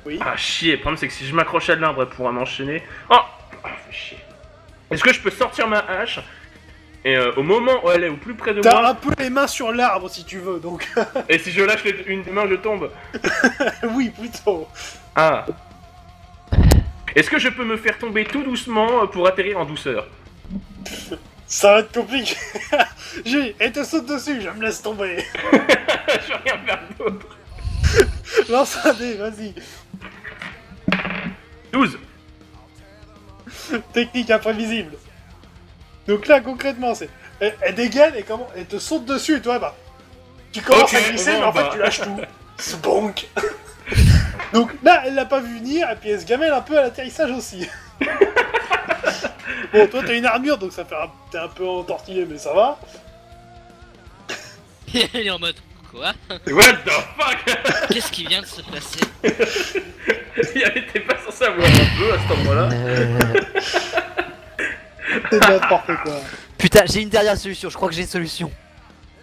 A: Oui.
C: Ah chier, le problème c'est que si je m'accroche à l'arbre, elle pourra m'enchaîner. Oh, fais chier. Est-ce que je peux sortir ma hache Et au moment où elle est au plus près de
A: T'as
C: moi,
A: un peu les mains sur l'arbre si tu veux, donc
C: et si je lâche une main, je tombe.
A: oui, plutôt.
C: Ah. Est-ce que je peux me faire tomber tout doucement pour atterrir en douceur?
A: Ça va être compliqué. Et te saute dessus, je me laisse tomber.
C: Je vais rien faire d'autre.
A: Lance un dé, vas-y.
C: 12.
A: Technique imprévisible. Donc là, concrètement, c'est... Elle dégaine et comment... Elle te saute dessus et toi, bah... Tu commences
C: Ok,
A: à glisser,
C: bon,
A: mais en fait,
C: bah.
A: tu lâches tout. Sbonk. Donc là, elle l'a pas vu venir, et puis elle se gamelle un peu à l'atterrissage aussi. Bon, toi, t'as une armure, donc ça fait t'es un peu entortillé, mais ça va.
E: Elle est en mode quoi?
C: What the fuck?
E: Qu'est-ce qui vient de se passer?
C: Il était pas censé avoir un peu à cet endroit-là.
A: C'est n'importe quoi.
F: Putain, j'ai une dernière solution, je crois que j'ai une solution.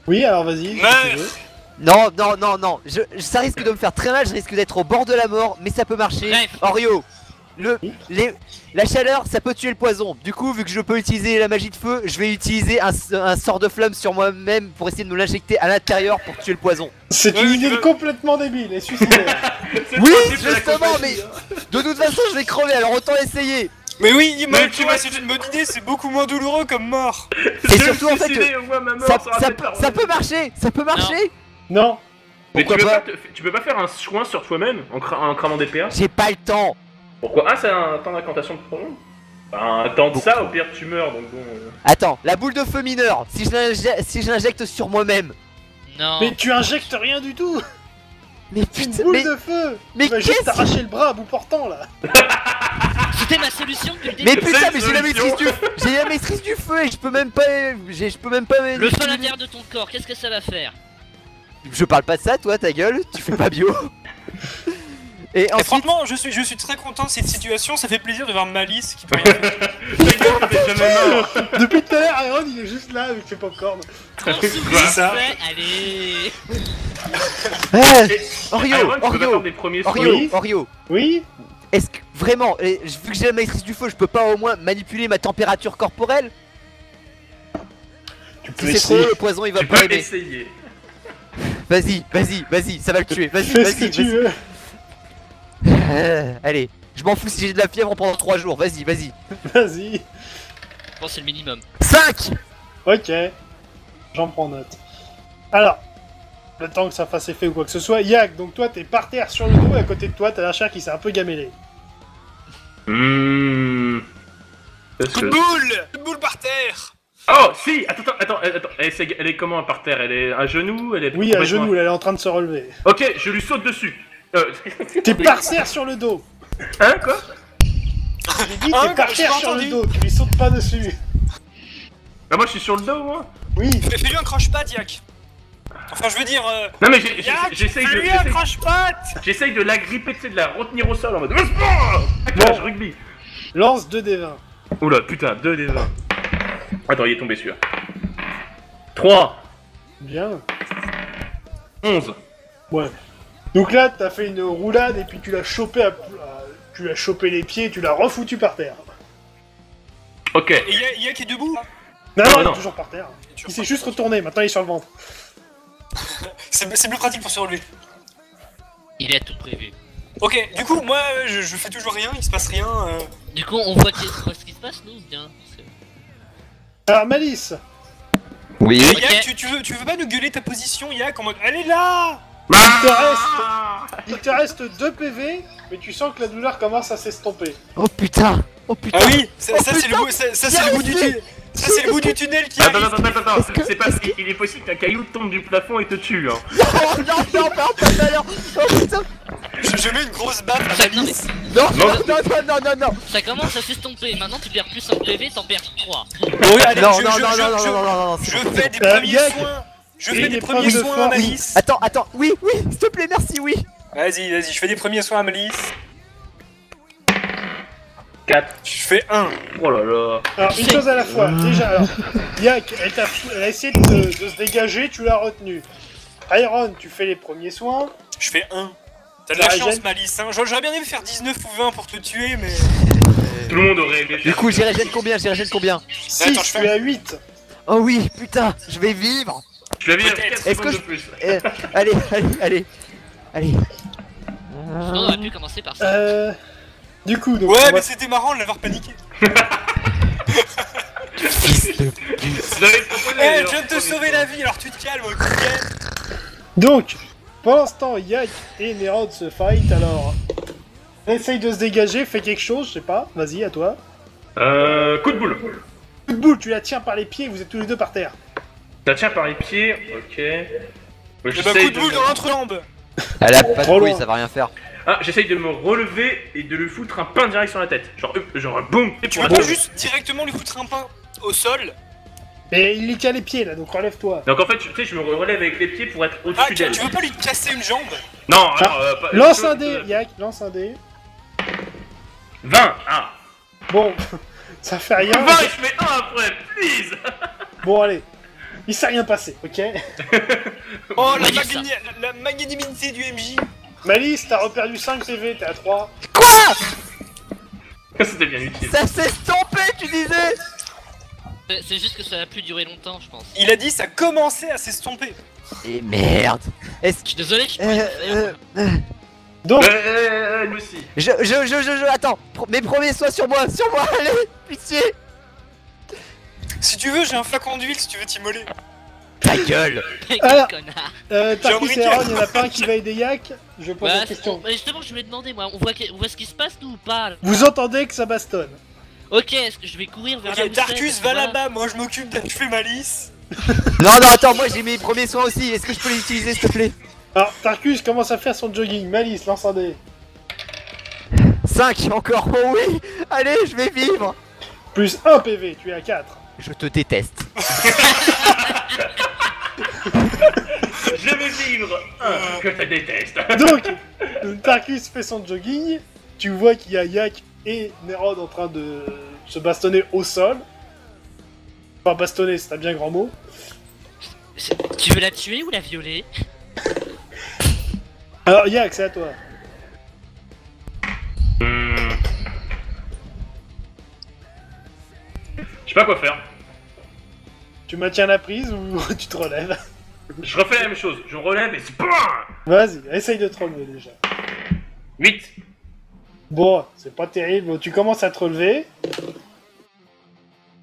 A: Oui, alors vas-y. si
D: Meurs.
A: tu veux.
F: Non, non, non, non, ça risque de me faire très mal, je risque d'être au bord de la mort, mais ça peut marcher.
E: Bref.
F: Orio, la chaleur, ça peut tuer le poison. Du coup, vu que je peux utiliser la magie de feu, je vais utiliser un sort de flamme sur moi-même pour essayer de me l'injecter à l'intérieur pour tuer le poison.
A: C'est
D: Ouais,
A: une
D: oui,
A: idée
D: tu veux.
A: complètement débile et suicidaire.
C: C'est le
F: Oui,
C: principe de la
F: justement,
C: compagnie,
F: mais
C: hein.
F: de toute façon, je vais crever, alors autant essayer.
D: Mais oui,
C: Mais
D: tu vois, c'est une bonne idée, c'est beaucoup moins douloureux comme mort.
F: Et
C: Je vais
F: surtout,
C: me
F: en fait,
C: suicider, au moins ma mort
F: ça,
C: sera
F: ça
C: faite
F: peut,
C: par
F: ça peut marcher, ça peut marcher.
A: Non.
C: Mais
F: Pourquoi
C: tu peux
F: pas
C: pas, tu peux pas faire un soin sur toi-même en cramant des PA?
F: J'ai pas le temps.
C: Pourquoi? Ah, c'est un temps d'incantation de prolonge? Bah, un temps de ça, au pire tu meurs, donc bon...
F: Attends, la boule de feu mineur, si je l'injecte sur moi-même.
E: Non.
A: Mais tu injectes rien du tout.
F: Mais
A: Une
F: putain,
A: boule
F: mais
A: de feu.
F: mais
A: Tu vas juste
F: qu'est-ce
A: t'arracher le bras à bout portant là.
E: C'était ma solution depuis le début.
F: Mais putain,
C: C'est
F: mais
C: une
F: j'ai la
C: solution.
F: maîtrise du feu et je peux même pas, je peux même pas.
E: Le feu à l'intérieur de ton corps, qu'est-ce que ça va faire?
F: Je parle pas de ça, toi, ta gueule, tu fais pas bio. Et
D: Et
F: ensuite,
D: franchement, je suis très content de cette situation, ça fait plaisir de voir Malice qui peut rien faire.
C: Ta gueule, t'es jamais mort.
A: Depuis tout à l'heure, Iron il est juste là avec ses popcorn.
E: Quand
C: Quoi
D: ça.
E: allez.
F: Orio,
C: Iron, tu peux pas faire
F: Orio,
C: des premiers soins.
F: Orio,
A: Oui.
F: Orio.
A: Oui.
F: Est-ce que vraiment, vu que j'ai la maîtrise du feu, je peux pas au moins manipuler ma température corporelle?
A: Tu peux
F: Si c'est trop
A: essayer.
F: haut, le poison il va
C: Tu
F: pas
C: peux
F: aimer.
C: essayer.
F: Vas-y, ça va le tuer. Vas-y,
A: Fais ce que
F: vas-y,
A: tu
F: vas-y.
A: veux.
F: Allez, je m'en fous si j'ai de la fièvre pendant 3 jours. Vas-y.
A: Vas-y.
E: Je pense que c'est le minimum.
F: 5.
A: Ok. J'en prends note. Alors, le temps que ça fasse effet ou quoi que ce soit, Yak, donc toi t'es par terre sur le dos et à côté de toi t'as la chair qui s'est un peu gamellée.
D: Coup de boule! Coup de boule par terre!
C: Oh, si! Attends. Elle est comment par terre? Elle est à genoux? Elle est
A: Oui, à
C: complètement-
A: genoux, elle est en train de se relever.
C: Ok, je lui saute dessus.
A: T'es par terre sur le dos.
C: Hein, quoi?
A: J'ai dit
D: Ah,
A: t'es par
D: j'ai
A: terre
D: pas
A: sur le
D: entendu.
A: dos, tu lui sautes pas dessus.
C: Bah moi je suis sur le dos, moi.
A: Oui.
D: Fais-lui un croche-patte, Yak! Enfin, je veux dire.
C: Non mais
D: Yak,
C: j'essaye
D: fais-lui un croche-patte!
C: j'essaye de la gripper, tu sais, de la retenir au sol en mode...
A: Bon.
C: Rugby.
A: Lance 2d20.
C: Oula, putain, 2 des 20. Attends, il est tombé celui-là. 3,
A: Bien.
C: 11.
A: Ouais. Donc là, t'as fait une roulade et puis tu l'as chopé tu l'as chopé les pieds et tu l'as refoutu par terre.
C: Ok.
D: Et Yak est debout?
A: Non,
C: Non,
A: non, il
C: non.
A: est toujours par terre. Il s'est juste retourné, maintenant il est sur le ventre.
D: C'est plus pratique pour se relever.
E: Il a tout prévu.
D: Ok, du coup, moi, je fais toujours rien, il se passe rien.
E: Du coup, on voit ce qui se passe, nous, ou bien?
A: Alors Malice,
F: Oui.
D: Et
E: Ok.
D: Yak, tu veux pas nous gueuler ta position, Yak, en mode elle est là?
A: il te reste 2 PV, mais tu sens que la douleur commence à s'estomper.
F: Oh putain.
D: Ah oui, ça
F: Oh,
D: c'est le
F: putain.
D: bout, ça c'est le bout du tunnel. Ça c'est le bout du tunnel qui
C: Attends,
D: arrive.
C: attends.
F: Est-ce que-
C: C'est pas... Il est possible qu'un caillou tombe du plafond et te tue, hein.
F: Oh non, pas tout à l'heure. Oh putain.
D: Je mets une grosse baffe à
E: Ça, non,
D: Malice.
F: Non.
E: Ça commence à s'estomper. Maintenant, tu perds plus en PV, t'en perds 3.
D: Bon, oui, allez,
F: Non,
D: je fais des premiers
A: Yak.
D: soins. Je
A: Et
D: fais des
A: des
D: premiers
A: preuves de
D: soins
A: foi.
D: à Malice.
F: Attends, oui, s'il te plaît, merci, oui.
D: Vas-y, je fais des premiers soins à Malice.
C: 4.
D: Je fais 1.
C: Oh là là.
A: Alors, une chose à la fois. Déjà, alors, Yak, elle a essayé de se dégager, tu l'as retenu. Iron, tu fais les premiers soins.
D: Je fais 1. T'as de
A: Ça
D: la
A: régène.
D: chance, Malice. Hein. J'aurais bien aimé faire 19 ou 20 pour te tuer, mais.
C: Tout le monde aurait aimé
F: Du
C: faire...
F: coup, j'y régène combien
A: 6,
D: Attends, je
A: tu
D: fais-
A: es à 8.
F: Oh oui, putain, je vais vivre.
C: Je l'avais
D: Peut-être.
C: 4
F: Est-ce que
C: secondes de plus.
F: Allez, allez.
E: Sinon, on aurait pu commencer par ça.
A: Du coup, donc,
D: Ouais,
A: on va-
D: mais c'était marrant de l'avoir paniqué.
F: Fils de pute.
C: Vous avez proposé,
D: Eh,
C: alors,
D: je viens de te
C: premier
D: sauver
C: tour.
D: la vie, alors tu te calmes, ok?
A: donc, pendant ce temps, Yak et Nerod se fight, alors... Essaye de se dégager, fais quelque chose, je sais pas, vas-y, à toi.
C: Coup de boule.
A: Coup de boule, tu la tiens par les pieds, vous êtes tous les deux par terre.
C: Ça tient par les pieds, ok. Ouais,
D: Eh ben,
C: j'essaye
D: coup de boule dans l'entrejambe.
F: Elle a pas de
A: Trop
F: couilles,
A: loin.
F: ça va rien faire.
C: Ah, j'essaye de me relever et de lui foutre un pain direct sur la tête. Genre boum.
D: Tu veux pas juste directement lui foutre un pain au sol?
A: Et il lui tient les pieds, là, donc relève-toi.
C: Donc en fait, tu sais, je me relève avec les pieds pour être
D: Ah,
C: au-dessus
D: tu
C: d'elle.
D: veux pas lui casser une jambe?
C: Non, alors, pas...
A: Lance un dé, Yak, lance un dé.
C: 20. Ah.
A: Bon, ça fait rien.
C: 20 et je mets 1 après, please.
A: Bon, allez. Il s'est rien passé, ok?
D: Oh, la,
E: Malice.
D: la magnanimité du MJ.
A: Malice, t'as reperdu 5 PV, t'es à 3.
C: C'était bien utile.
F: Ça s'est stompé, tu disais.
E: C'est juste que ça a plus durer longtemps, je pense.
D: Il a dit ça commençait à s'estomper.
F: Et merde. Est-ce
E: Je suis désolé, je
A: Donc,
C: Lui aussi.
F: attends, mes premiers soins sur moi, allez, pitié.
D: Si tu veux, j'ai un flacon d'huile si tu veux t'immoler.
F: Ta gueule.
A: Alors,
E: connard.
A: Tarkus
D: J'ai
A: et
D: un
A: Aaron, il y en a pas un qui va aider Yak. Je pose la
E: Bah,
A: question.
E: justement, je voulais demander, moi, on voit ce qui se passe, nous, ou pas là.
A: Vous entendez que ça bastonne?
E: Ok, est-ce que je vais courir vers la
D: Ok, Tarkus,
E: moussette,
D: va
E: voilà.
D: là-bas, moi je m'occupe d'achever Malice.
F: Non, attends, moi j'ai mes premiers soins aussi. Est-ce que je peux les utiliser, s'il te plaît?
A: Alors, Tarkus commence à faire son jogging. Malice, lance un dé.
F: 5 encore, oh oui. Allez, je vais vivre.
A: Plus 1 PV, tu es à 4.
F: Je te déteste.
C: Je vais vivre un que je déteste.
A: Donc, Tarkus fait son jogging. Tu vois qu'il y a Yak et Nerod en train de se bastonner au sol. Enfin, bastonner, c'est un bien grand mot.
E: Tu veux la tuer ou la violer?
A: Alors, Yak, c'est à toi.
C: Je sais pas quoi faire.
A: Tu maintiens la prise ou tu te relèves?
C: Je refais la même chose. Je me relève et c'est PAM.
A: Vas-y, essaye de te relever déjà.
C: 8.
A: Bon, c'est pas terrible. Tu commences à te relever.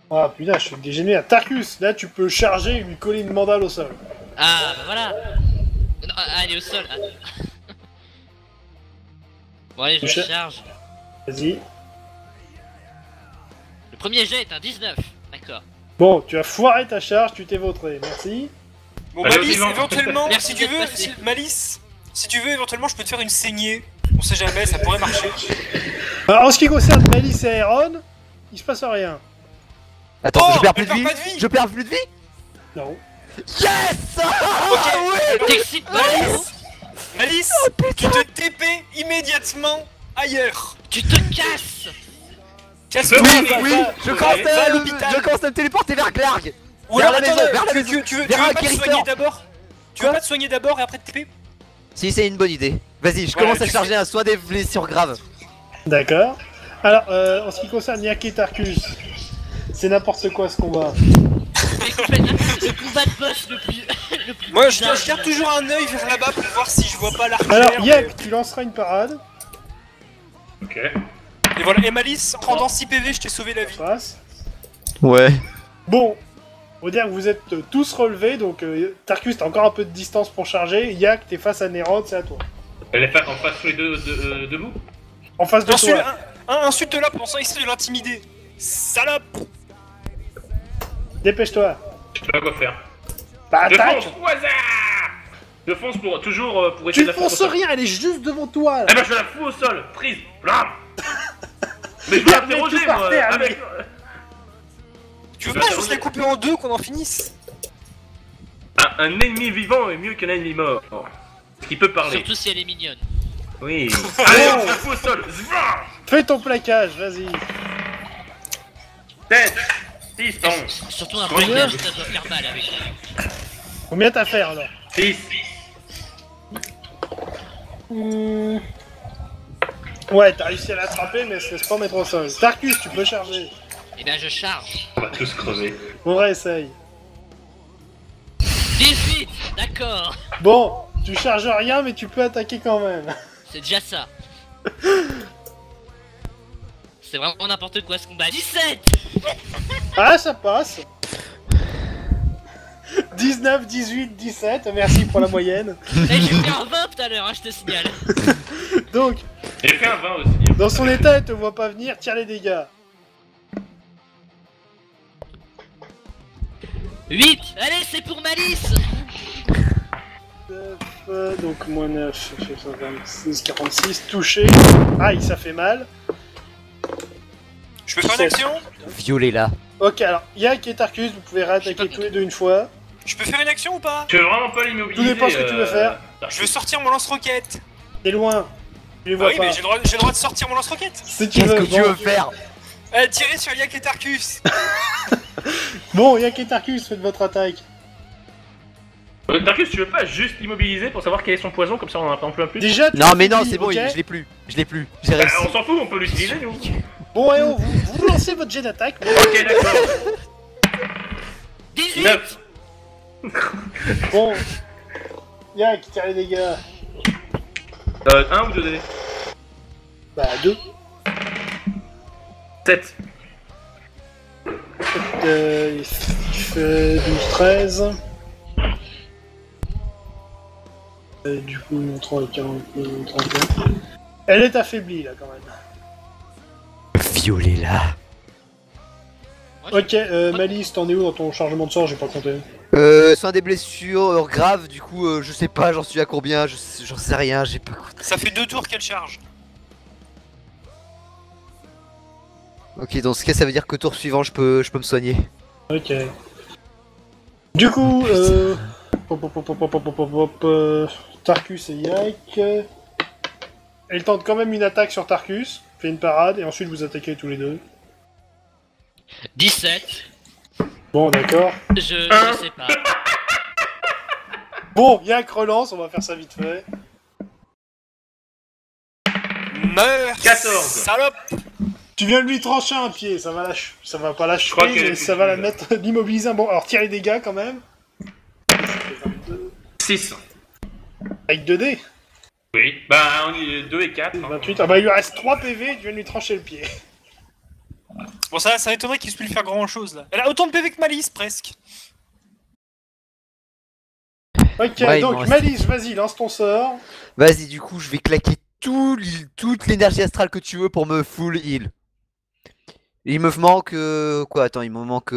A: Ah putain, je suis dégénéré. Tarkus, là tu peux charger et lui coller une mandale au sol.
E: Ah, bah voilà. Non, elle est au sol. Ah. Bon, allez, je
A: Touché.
E: charge.
A: Vas-y.
E: Le premier jet est un 19. D'accord.
A: Bon, tu as foiré ta charge, tu t'es vautré. Merci.
D: Bon,
C: Allez,
D: Malice,
C: suivant.
D: éventuellement,
E: Merci
D: si tu
E: d'être
D: veux,
E: passé.
D: Malice, si tu veux, éventuellement, je peux te faire une saignée. On sait jamais, ça pourrait marcher.
A: Alors, en ce qui concerne Malice et Aaron, il se passe rien.
F: Attends,
D: Oh,
F: je perds plus
D: elle
F: de vie.
D: perd pas de vie.
F: Je perds plus de vie.
A: Non.
F: Yes. Ah,
D: Ok,
F: oui.
E: T'excites pas, Léo.
D: Malice, tu te TP immédiatement ailleurs.
E: Tu te casses.
D: Casse-toi.
C: Oui,
F: Oui, je
C: Ouais,
F: commence
D: va à
F: à
D: l'hôpital.
F: je commence à me téléporter vers Glarg.
D: Ou
F: Vers
D: alors,
F: la
D: attends,
F: maison, vers la maison.
D: tu veux
F: Vers un
D: pas te
F: guérisseur.
D: soigner d'abord? Tu veux
F: Quoi
D: pas te soigner d'abord et après te TP?
F: Si, c'est une bonne idée. Vas-y, je commence à
D: tu
F: charger un soin des blessures graves.
A: D'accord. Alors, en ce qui concerne Yak et Tarkus, c'est n'importe quoi ce combat.
E: Le combat de boss le plus. le plus
D: Moi, je
E: bizarre.
D: garde toujours un œil vers là-bas pour voir si je vois pas l'archère.
A: Alors, Yak, tu lanceras une parade.
C: Ok.
D: Et voilà, et Malice, en prendant 6 PV, je t'ai sauvé la vie.
A: Passe.
F: Ouais.
A: Bon, on va dire que vous êtes tous relevés, donc Tarkus, t'as encore un peu de distance pour charger. Yak, t'es face à Nerod, c'est à toi.
C: Elle est en face tous les deux debout.
A: En face de toi.
D: Insulte-la pensant essayer de l'intimider. Salope!
A: Dépêche-toi.
C: Je sais pas quoi faire.
A: Bah,
C: Je
A: attaque.
C: fonce au hasard. Je fonce pour toujours pour
A: Tu
C: essayer
A: ne
C: de la faire au
A: fonces
C: sol.
A: rien, elle est juste devant toi. Là.
C: Eh ben je la fous au sol, prise, blam. Mais je veux
A: Merde, mais
C: l'interroger
A: tout par
C: moi,
A: terre,
C: avec...
D: Tu veux pas juste la couper en deux qu'on en finisse?
C: Un ennemi vivant est mieux qu'un ennemi mort. Ce qui peut parler.
E: Surtout si elle est mignonne.
C: Oui. Allez, on se la fout au sol. Zvah.
A: Fais ton plaquage, vas-y.
C: Tête. 6, 11.
E: Surtout un
C: Combien
E: plaquage, ça doit faire mal avec.
A: Combien t'as fait alors?
C: 6.
A: Ouais, t'as réussi à l'attraper, mais elle se laisse pas mettre au sol. Tarkus, tu peux charger.
E: Eh bien, je charge.
C: On va tous crever.
A: On réessaye.
E: d'accord.
A: Bon, tu charges rien, mais tu peux attaquer quand même.
E: C'est déjà ça. C'est vraiment n'importe quoi ce combat. 17.
A: Ah, ça passe. 19, 18, 17, merci pour la moyenne.
E: Eh, j'ai fait un 20 tout à l'heure, hein, je te signale.
A: Donc,
C: J'ai fait un 20 aussi.
A: dans son état, elle te voit pas venir, tire les dégâts.
E: 8. Allez, c'est pour Malice.
A: 9, donc moins 9, 26, 46, touché. Aïe, ça fait mal.
D: Je peux faire une action?
F: Violez-la.
A: Ok, alors, Yak et Tarkus, vous pouvez réattaquer tous les deux une fois.
D: Je peux faire une action ou pas?
C: Tu veux vraiment pas l'immobiliser?
A: Tout dépend ce que tu veux faire.
D: Je veux sortir mon lance-roquette.
A: T'es loin. Tu les
D: Ah
A: vois
D: oui,
A: pas.
D: mais j'ai le droit de sortir mon lance-roquette.
A: Si tu
F: Qu'est-ce
A: veux,
F: que tu
A: bon.
F: veux faire?
D: Tirez sur Yak et Tarkus.
A: Bon, Yak et Tarkus, faites votre attaque.
C: Tarkus, tu veux pas juste l'immobiliser pour savoir quel est son poison, comme ça on en a un peu un plus?
A: Déjà, tu
F: Non mais non,
A: l'affaiblis,
F: c'est bon,
A: ok
F: je l'ai plus. Je l'ai plus. J'ai
C: Bah,
F: réussi.
C: on s'en fout, on peut l'utiliser nous.
A: Bon, et oh, vous lancez votre jet d'attaque.
C: Ok, d'accord.
E: 18.
C: 9.
A: Bon. Yak, tire les dégâts.
C: 1 ou 2 dés?
A: Bah, 2.
C: 7.
A: Il fait 12, 13. Et du coup, 3, 40, 31. Elle est affaiblie là quand même.
F: Violez-la.
A: Ok, Malice, t'en es où dans ton chargement de sort? J'ai pas compté.
F: Soin des blessures graves, du coup, je sais pas, j'en suis à combien, j'en sais rien, j'ai pas compté.
D: Ça fait 2 tours qu'elle charge.
F: Ok, dans ce cas, ça veut dire que tour suivant, je peux me soigner.
A: Ok. Du coup, Tarkus et Yak. Elle tente quand même une attaque sur Tarkus, fait une parade, et ensuite vous attaquez tous les deux.
E: 17.
A: Bon, d'accord.
E: Je sais pas.
A: Bon, Yak relance, on va faire ça vite fait.
D: Meurs
C: 14.
D: Salope.
A: Tu viens de lui trancher un pied, ça va pas la
C: crois
A: tuer,
C: qu'elle
A: mais
C: est
A: ça va la
C: plus
A: mettre, l'immobiliser. Bon, alors tire les dégâts quand même.
C: 6.
A: Avec 2 dés.
C: Oui. Bah, on est 2 et 4.
A: 28. Ah bah il lui reste 3 PV, tu viens de lui trancher le pied.
D: Bon, ça étonnerait qu'il puisse plus lui faire grand chose là. Elle a autant de PV que Malice presque.
A: Ok,
F: Ouais, il m'en
A: donc
F: reste-
A: Malice, vas-y, lance ton sort.
F: Vas-y, du coup, je vais claquer toute l'énergie astrale que tu veux pour me full heal. Il me manque... Quoi, attends, il me manque...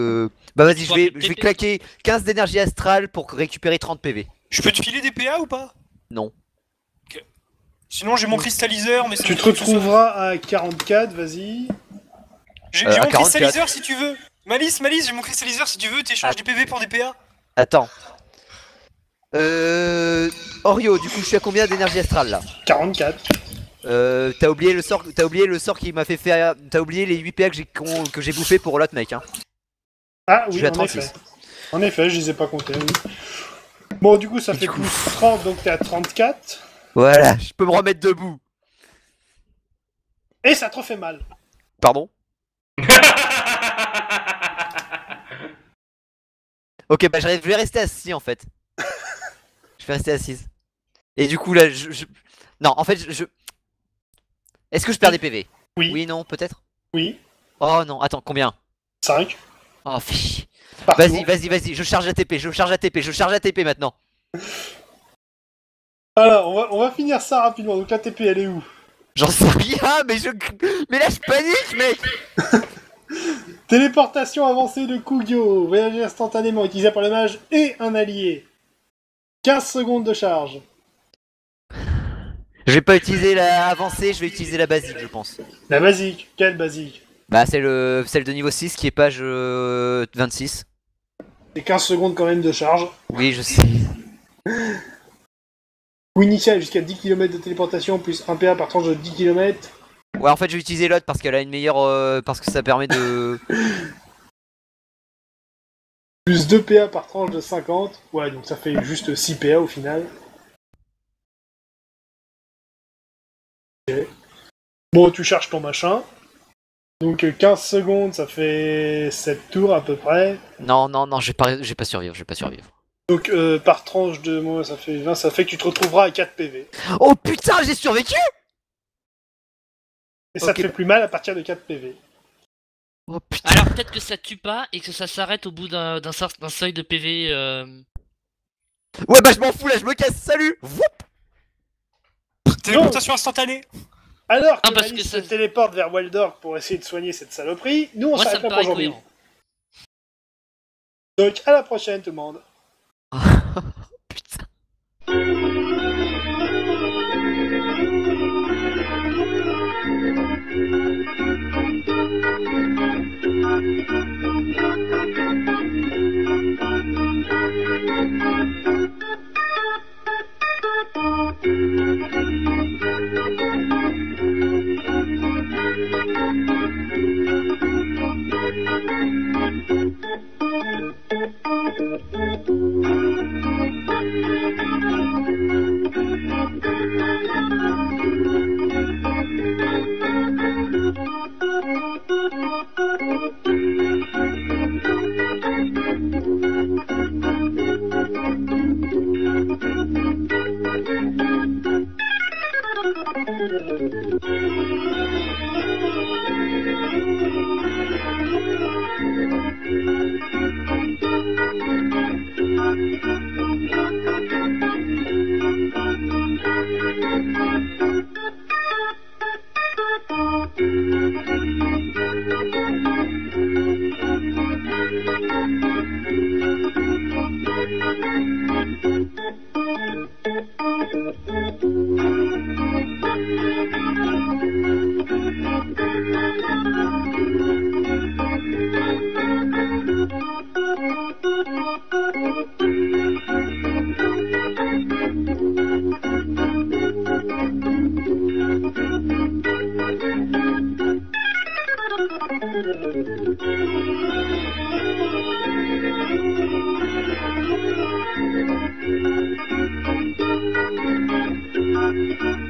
F: Bah vas-y, je vais claquer 15 d'énergie astrale pour récupérer 30 PV.
D: Je peux te filer des PA ou pas?
F: Non.
D: Sinon j'ai mon cristalliseur mais ça
A: Tu
D: me
A: te
D: coûte tout ça.
A: retrouveras à 44, vas-y.
D: J'ai
F: à
D: mon
F: 44.
D: cristalliseur si tu veux. Malice, j'ai mon cristalliseur si tu veux, t'échanges des PV pour des PA.
F: Attends. Orio, du coup, je suis à combien d'énergie astrale là?
A: 44.
F: T'as oublié le sort qui m'a fait faire... T'as oublié les 8 PA que j'ai bouffé pour l'autre mec, hein.
A: Ah
F: Je
A: oui,
F: suis à
A: en
F: 36.
A: effet. En effet, je les ai pas comptés, oui. Bon, du coup, ça
F: Et
A: fait
F: du coup-
A: plus 30, donc t'es à 34.
F: Voilà, je peux me remettre debout.
A: Et ça te refait mal.
F: Pardon? Ok, bah je vais rester assis en fait. Je vais rester assise. Et du coup là, Non, en fait, Est-ce que je perds des PV?
A: Oui.
F: Oui, non, peut-être?
A: Oui.
F: Oh non, attends, combien?
A: 5.
F: Oh, fi.
A: Par tour.
F: Vas-y, je charge ATP, je charge ATP maintenant.
A: Alors, on va finir ça rapidement. Donc la TP, elle est où?
F: J'en sais rien, mais là je panique, mec.
A: Téléportation avancée de Kugyo. Voyager instantanément, utilisé par le mage et un allié. 15 secondes de charge.
F: Je vais pas utiliser la avancée, je vais utiliser la basique, je pense.
A: La basique. Quelle basique?
F: Bah, c'est celle de niveau 6 qui est page 26.
A: C'est 15 secondes quand même de charge.
F: Oui, je sais.
A: Coût initial jusqu'à 10 km de téléportation, plus 1 PA par tranche de 10 km.
F: Ouais, en fait, je vais utiliser l'autre parce qu'elle a une meilleure. Parce que ça permet de.
A: Plus 2 PA par tranche de 50. Ouais, donc ça fait juste 6 PA au final. Ok. Bon, tu charges ton machin. Donc 15 secondes, ça fait 7 tours à peu près.
F: Non, je vais pas survivre,
A: Donc par tranche de moi ça fait 20, ça fait que tu te retrouveras à 4 PV.
F: Oh putain, j'ai survécu!
A: Et ça te fait plus mal à partir de 4 PV.
F: Oh putain.
E: Alors peut-être que ça tue pas et que ça s'arrête au bout d'un seuil de PV.
F: Ouais, bah je m'en fous là, je me casse, salut! Woup.
D: Téléportation instantanée.
A: Alors que
E: parce
A: Malice
E: que
A: se
E: ça-
A: téléporte vers Waldorf pour essayer de soigner cette saloperie, nous on
E: Moi ça
A: s'arrête
E: me
A: là pour
E: paraît
A: aujourd'hui.
E: cohérent.
A: Donc à la prochaine tout le monde.
F: Putain.
G: Thank you.